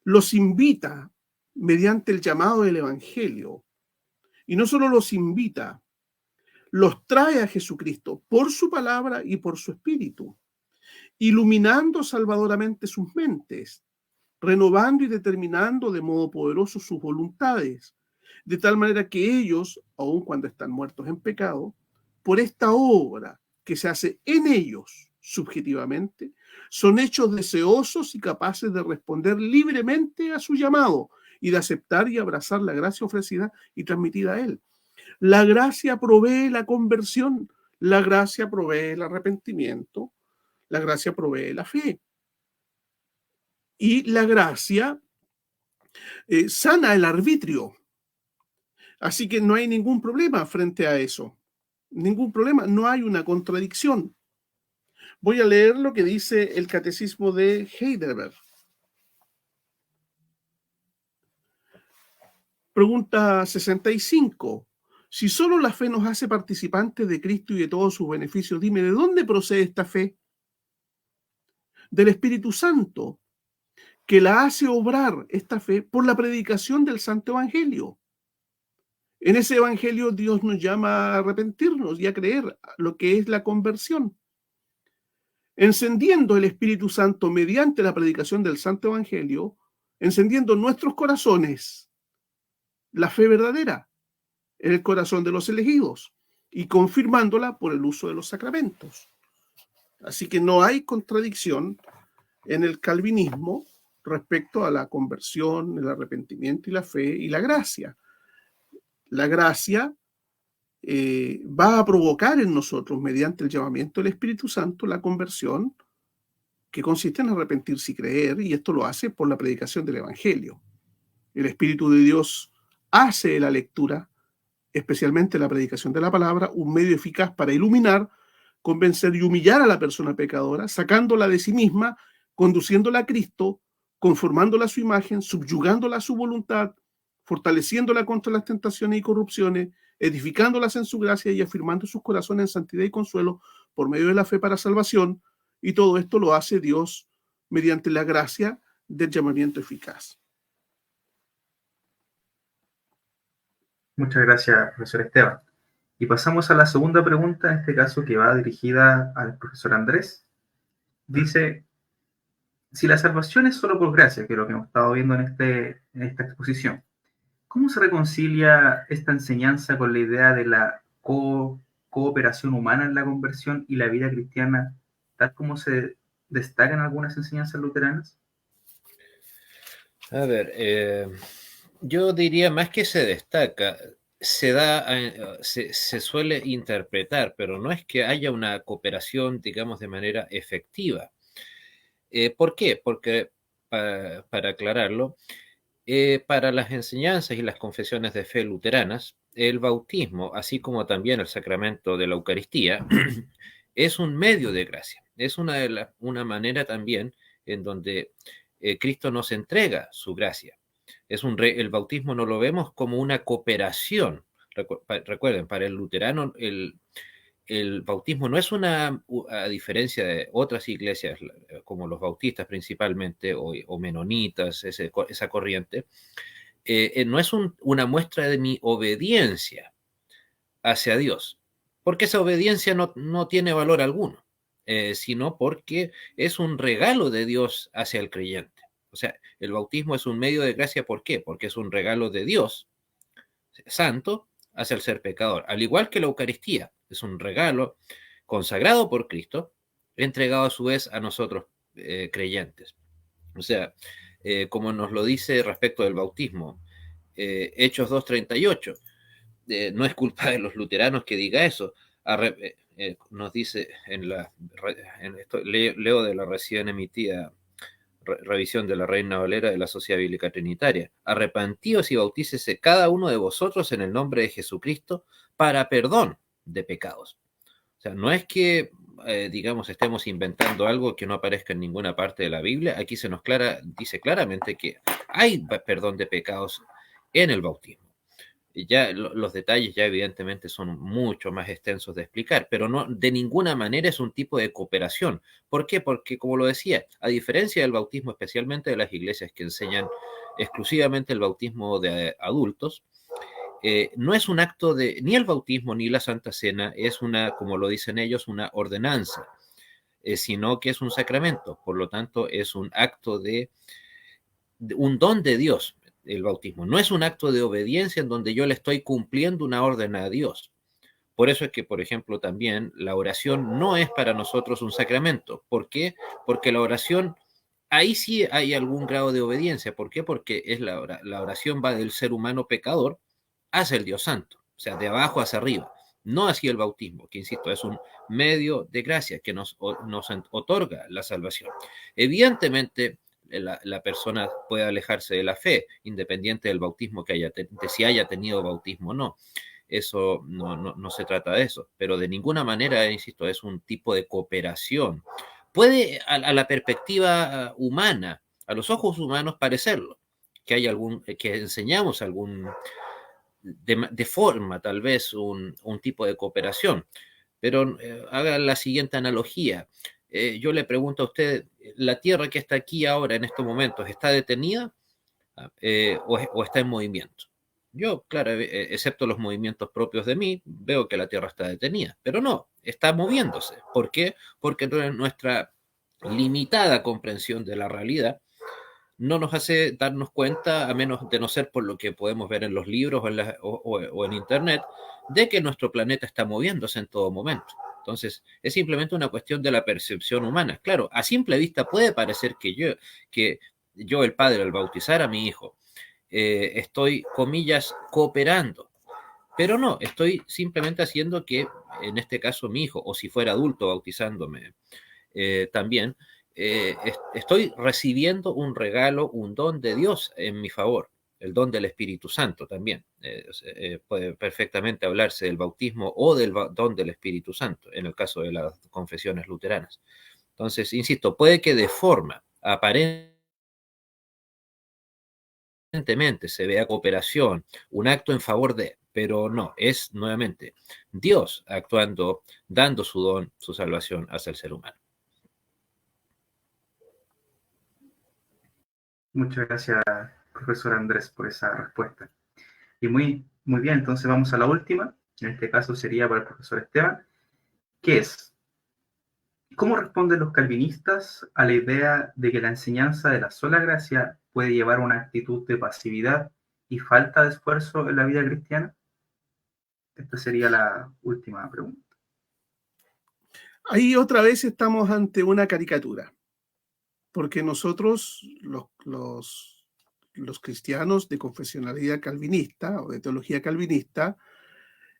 los invita mediante el llamado del Evangelio. Y no solo los invita, los trae a Jesucristo por su palabra y por su espíritu, iluminando salvadoramente sus mentes, renovando y determinando de modo poderoso sus voluntades, de tal manera que ellos, aun cuando están muertos en pecado, por esta obra que se hace en ellos subjetivamente, son hechos deseosos y capaces de responder libremente a su llamado y de aceptar y abrazar la gracia ofrecida y transmitida a él. La gracia provee la conversión, la gracia provee el arrepentimiento, la gracia provee la fe. Y la gracia sana el arbitrio. Así que no hay ningún problema frente a eso. Ningún problema, no hay una contradicción. Voy a leer lo que dice el Catecismo de Heidelberg. Pregunta 65. Si solo la fe nos hace participantes de Cristo y de todos sus beneficios, dime, ¿de dónde procede esta fe? del Espíritu Santo, que la hace obrar esta fe por la predicación del Santo Evangelio. En ese Evangelio Dios nos llama a arrepentirnos y a creer lo que es la conversión. Encendiendo el Espíritu Santo mediante la predicación del Santo Evangelio, encendiendo en nuestros corazones la fe verdadera en el corazón de los elegidos y confirmándola por el uso de los sacramentos. Así que no hay contradicción en el calvinismo respecto a la conversión, el arrepentimiento y la fe y la gracia. La gracia va a provocar en nosotros, mediante el llamamiento del Espíritu Santo, la conversión que consiste en arrepentirse y creer, y esto lo hace por la predicación del Evangelio. El Espíritu de Dios hace de la lectura, especialmente la predicación de la palabra, un medio eficaz para iluminar, convencer y humillar a la persona pecadora, sacándola de sí misma, conduciéndola a Cristo, conformándola a su imagen, subyugándola a su voluntad, fortaleciéndola contra las tentaciones y corrupciones, edificándolas en su gracia y afirmando sus corazones en santidad y consuelo por medio de la fe para salvación, y todo esto lo hace Dios mediante la gracia del llamamiento eficaz. Muchas gracias, profesor Esteban. Y pasamos a la segunda pregunta, en este caso que va dirigida al profesor Andrés. Dice, si la salvación es solo por gracia, que es lo que hemos estado viendo en esta exposición, ¿cómo se reconcilia esta enseñanza con la idea de la cooperación humana en la conversión y la vida cristiana, tal como se destacan algunas enseñanzas luteranas? A ver, yo diría más que se destaca, se suele interpretar, pero no es que haya una cooperación, digamos, de manera efectiva. ¿Por qué? Porque, para aclararlo, para las enseñanzas y las confesiones de fe luteranas, el bautismo, así como también el sacramento de la Eucaristía, es un medio de gracia. Es una manera también en donde Cristo nos entrega su gracia. El bautismo no lo vemos como una cooperación. Recuerden, para el luterano el bautismo no es a diferencia de otras iglesias como los bautistas principalmente o menonitas, esa corriente, no es una muestra de mi obediencia hacia Dios, porque esa obediencia no tiene valor alguno, sino porque es un regalo de Dios hacia el creyente. O sea, el bautismo es un medio de gracia, ¿por qué? Porque es un regalo de Dios santo hacia el ser pecador, al igual que la Eucaristía, es un regalo consagrado por Cristo, entregado a su vez a nosotros creyentes. O sea, como nos lo dice respecto del bautismo, Hechos 2:38, no es culpa de los luteranos que diga eso. Nos dice leo de la recién emitida revisión de la Reina Valera de la Sociedad Bíblica Trinitaria. Arrepentíos y bautícese cada uno de vosotros en el nombre de Jesucristo para perdón de pecados. O sea, no es que, digamos, estemos inventando algo que no aparezca en ninguna parte de la Biblia. Aquí se nos dice claramente que hay perdón de pecados en el bautismo. Y ya los detalles ya evidentemente son mucho más extensos de explicar, pero no de ninguna manera es un tipo de cooperación. ¿Por qué? Porque, como lo decía, a diferencia del bautismo, especialmente de las iglesias que enseñan exclusivamente el bautismo de adultos, no es un acto ni el bautismo ni la Santa Cena es como lo dicen ellos, una ordenanza, sino que es un sacramento. Por lo tanto, es un acto de un don de Dios. El bautismo no es un acto de obediencia en donde yo le estoy cumpliendo una orden a Dios. Por eso es que, por ejemplo, también la oración no es para nosotros un sacramento. ¿Por qué? Porque la oración, ahí sí hay algún grado de obediencia. ¿Por qué? Porque la oración va del ser humano pecador hacia el Dios Santo, o sea, de abajo hacia arriba. No así el bautismo, que insisto, es un medio de gracia que nos otorga la salvación. Evidentemente, la persona puede alejarse de la fe, independiente del bautismo de si haya tenido bautismo o no. Eso no se trata de eso, pero de ninguna manera, insisto, es un tipo de cooperación. Puede a la perspectiva humana, a los ojos humanos parecerlo, que enseñamos de forma tal vez un tipo de cooperación, pero haga la siguiente analogía. Yo le pregunto a usted, la Tierra que está aquí ahora en estos momentos está detenida o está en movimiento. Yo, claro, excepto los movimientos propios de mí, veo que la Tierra está detenida, pero no, está moviéndose. ¿Por qué? Porque nuestra limitada comprensión de la realidad no nos hace darnos cuenta, a menos de no ser por lo que podemos ver en los libros o en Internet, de que nuestro planeta está moviéndose en todo momento. Entonces, es simplemente una cuestión de la percepción humana. Claro, a simple vista puede parecer que yo, el padre, al bautizar a mi hijo, estoy, comillas, cooperando. Pero no, estoy simplemente haciendo que, en este caso, mi hijo, o si fuera adulto bautizándome también, estoy recibiendo un regalo, un don de Dios en mi favor, el don del Espíritu Santo también. Puede perfectamente hablarse del bautismo o del don del Espíritu Santo, en el caso de las confesiones luteranas. Entonces, insisto, puede que de forma aparentemente se vea cooperación, un acto en favor de, pero no, es nuevamente Dios actuando, dando su don, su salvación hacia el ser humano. Muchas gracias, profesor Andrés, por esa respuesta. Y muy bien, entonces vamos a la última. En este caso sería para el profesor Esteban, que es, ¿cómo responden los calvinistas a la idea de que la enseñanza de la sola gracia puede llevar a una actitud de pasividad y falta de esfuerzo en la vida cristiana? Esta sería la última pregunta. Ahí otra vez estamos ante una caricatura, porque nosotros, los cristianos de confesionalidad calvinista o de teología calvinista,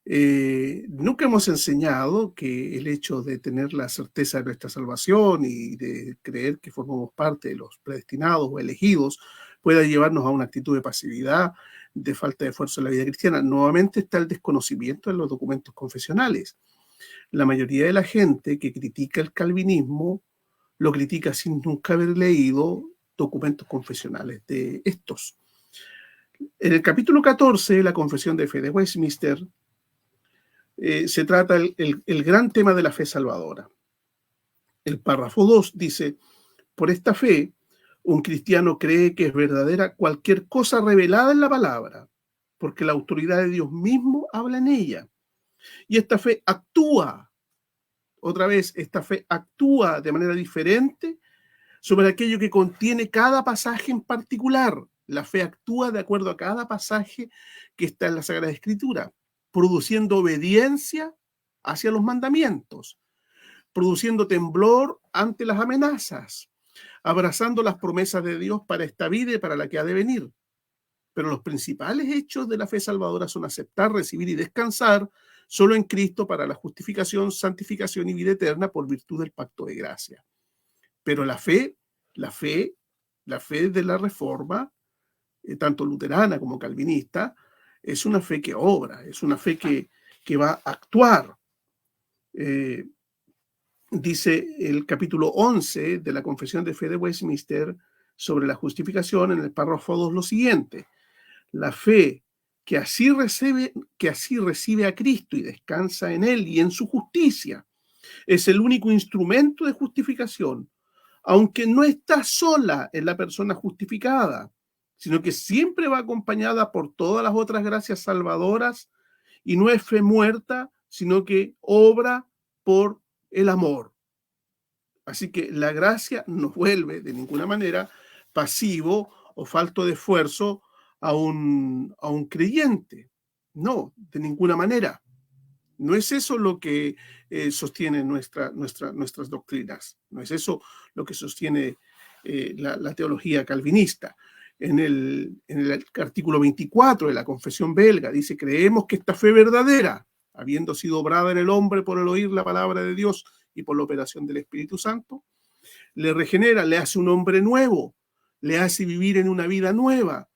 nunca hemos enseñado que el hecho de tener la certeza de nuestra salvación y de creer que formamos parte de los predestinados o elegidos pueda llevarnos a una actitud de pasividad, de falta de esfuerzo en la vida cristiana. Nuevamente está el desconocimiento en los documentos confesionales. La mayoría de la gente que critica el calvinismo lo critica sin nunca haber leído documentos confesionales de estos. En el capítulo 14 de la Confesión de Fe de Westminster, se trata el gran tema de la fe salvadora. El párrafo 2 dice: por esta fe, un cristiano cree que es verdadera cualquier cosa revelada en la palabra, porque la autoridad de Dios mismo habla en ella. Y esta fe actúa, otra vez, esta fe actúa de manera diferente sobre aquello que contiene cada pasaje en particular. La fe actúa de acuerdo a cada pasaje que está en la Sagrada Escritura, produciendo obediencia hacia los mandamientos, produciendo temblor ante las amenazas, abrazando las promesas de Dios para esta vida y para la que ha de venir. Pero los principales hechos de la fe salvadora son aceptar, recibir y descansar solo en Cristo para la justificación, santificación y vida eterna por virtud del pacto de gracia. Pero la fe de la Reforma, tanto luterana como calvinista, es una fe que obra, es una fe que va a actuar. Dice el capítulo 11 de la Confesión de Fe de Westminster sobre la justificación en el párrafo 2 lo siguiente: la fe que así recibe a Cristo y descansa en Él y en su justicia es el único instrumento de justificación, aunque no está sola en la persona justificada, sino que siempre va acompañada por todas las otras gracias salvadoras, y no es fe muerta, sino que obra por el amor. Así que la gracia no vuelve de ninguna manera pasivo o falto de esfuerzo a un creyente. No, de ninguna manera. No es eso lo que sostiene nuestras doctrinas. No es eso lo que sostiene la teología calvinista. En el artículo 24 de la Confesión belga dice: creemos que esta fe verdadera, habiendo sido obrada en el hombre por el oír la palabra de Dios y por la operación del Espíritu Santo, le regenera, le hace un hombre nuevo, le hace vivir en una vida nueva,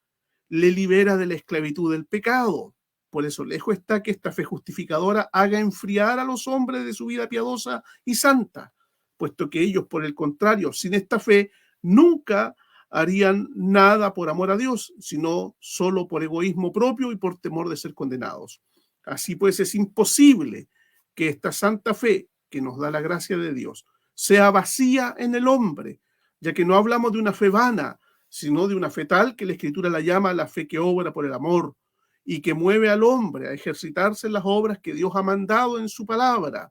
le libera de la esclavitud del pecado. Por eso lejos está que esta fe justificadora haga enfriar a los hombres de su vida piadosa y santa, puesto que ellos, por el contrario, sin esta fe, nunca harían nada por amor a Dios, sino solo por egoísmo propio y por temor de ser condenados. Así pues, es imposible que esta santa fe que nos da la gracia de Dios sea vacía en el hombre, ya que no hablamos de una fe vana, sino de una fe tal que la Escritura la llama la fe que obra por el amor y que mueve al hombre a ejercitarse en las obras que Dios ha mandado en su palabra,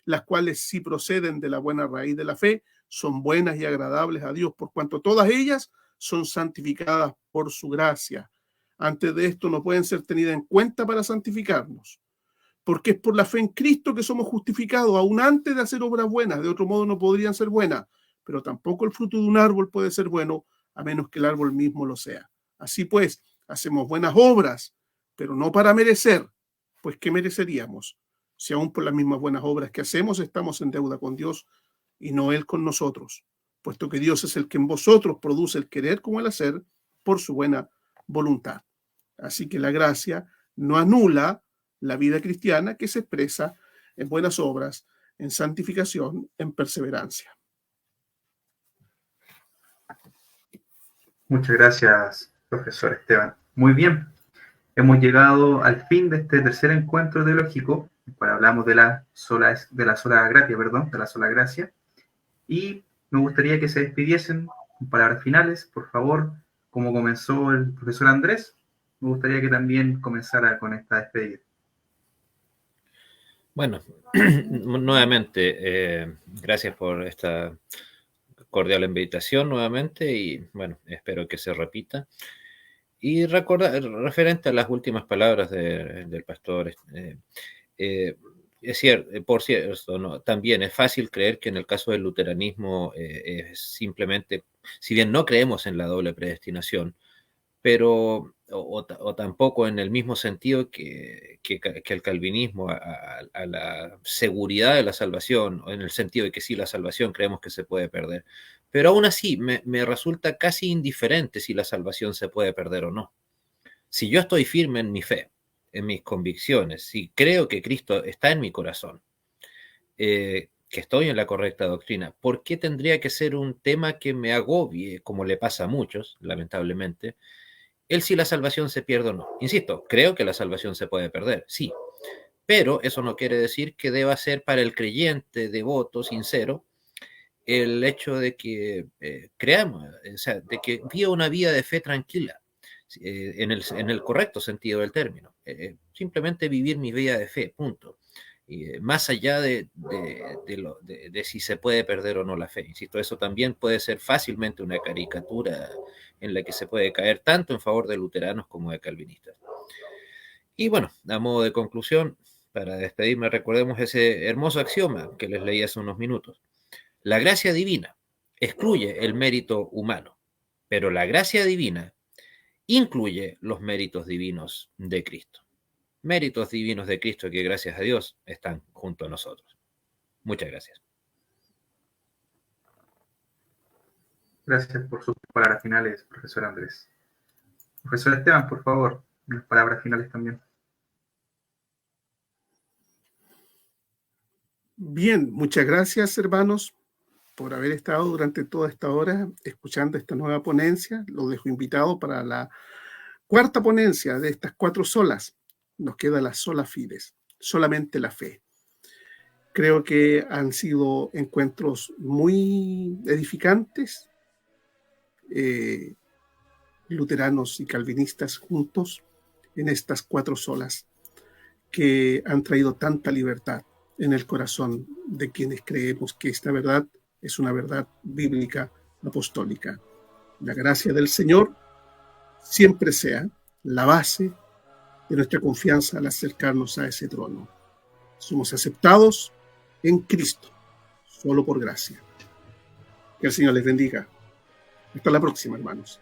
las cuales, si proceden de la buena raíz de la fe, son buenas y agradables a Dios, por cuanto todas ellas son santificadas por su gracia. Antes de esto no pueden ser tenidas en cuenta para santificarnos, porque es por la fe en Cristo que somos justificados, aún antes de hacer obras buenas. De otro modo no podrían ser buenas, pero tampoco el fruto de un árbol puede ser bueno a menos que el árbol mismo lo sea. Así pues, hacemos buenas obras, pero no para merecer, pues ¿qué mereceríamos? Si aún por las mismas buenas obras que hacemos estamos en deuda con Dios y no Él con nosotros, puesto que Dios es el que en vosotros produce el querer como el hacer por su buena voluntad. Así que la gracia no anula la vida cristiana que se expresa en buenas obras, en santificación, en perseverancia. Muchas gracias, profesor Esteban. Muy bien, hemos llegado al fin de este tercer encuentro teológico, en el cual hablamos de la sola gracia, y me gustaría que se despidiesen con palabras finales, por favor, como comenzó el profesor Andrés, me gustaría que también comenzara con esta despedida. Bueno, nuevamente, gracias por esta cordial invitación nuevamente y bueno, espero que se repita. Y referente a las últimas palabras del pastor, es cierto, por cierto, no, también es fácil creer que en el caso del luteranismo es simplemente, si bien no creemos en la doble predestinación, pero o tampoco en el mismo sentido que el calvinismo a la seguridad de la salvación, o en el sentido de que sí, la salvación creemos que se puede perder. Pero aún así, me resulta casi indiferente si la salvación se puede perder o no. Si yo estoy firme en mi fe, en mis convicciones, si creo que Cristo está en mi corazón, que estoy en la correcta doctrina, ¿por qué tendría que ser un tema que me agobie, como le pasa a muchos, lamentablemente, el si la salvación se pierde o no? Insisto, creo que la salvación se puede perder, sí, pero eso no quiere decir que deba ser para el creyente devoto, sincero, el hecho de que creamos, o sea, de que viva una vida de fe tranquila, en el correcto sentido del término. Simplemente vivir mi vida de fe, punto. Más allá de si se puede perder o no la fe. Insisto, eso también puede ser fácilmente una caricatura en la que se puede caer tanto en favor de luteranos como de calvinistas. Y bueno, a modo de conclusión, para despedirme, recordemos ese hermoso axioma que les leí hace unos minutos. La gracia divina excluye el mérito humano, pero la gracia divina incluye los méritos divinos de Cristo. Méritos divinos de Cristo que, gracias a Dios, están junto a nosotros. Muchas gracias. Gracias por sus palabras finales, profesor Andrés. Profesor Esteban, por favor, unas palabras finales también. Bien, muchas gracias, hermanos, por haber estado durante toda esta hora escuchando esta nueva ponencia. Los dejo invitado para la cuarta ponencia de estas 4 solas. Nos queda la sola fides, solamente la fe. Creo que han sido encuentros muy edificantes, luteranos y calvinistas juntos en estas 4 solas que han traído tanta libertad en el corazón de quienes creemos que esta verdad es una verdad bíblica apostólica. La gracia del Señor siempre sea la base de nuestra confianza al acercarnos a ese trono. Somos aceptados en Cristo, solo por gracia. Que el Señor les bendiga. Hasta la próxima, hermanos.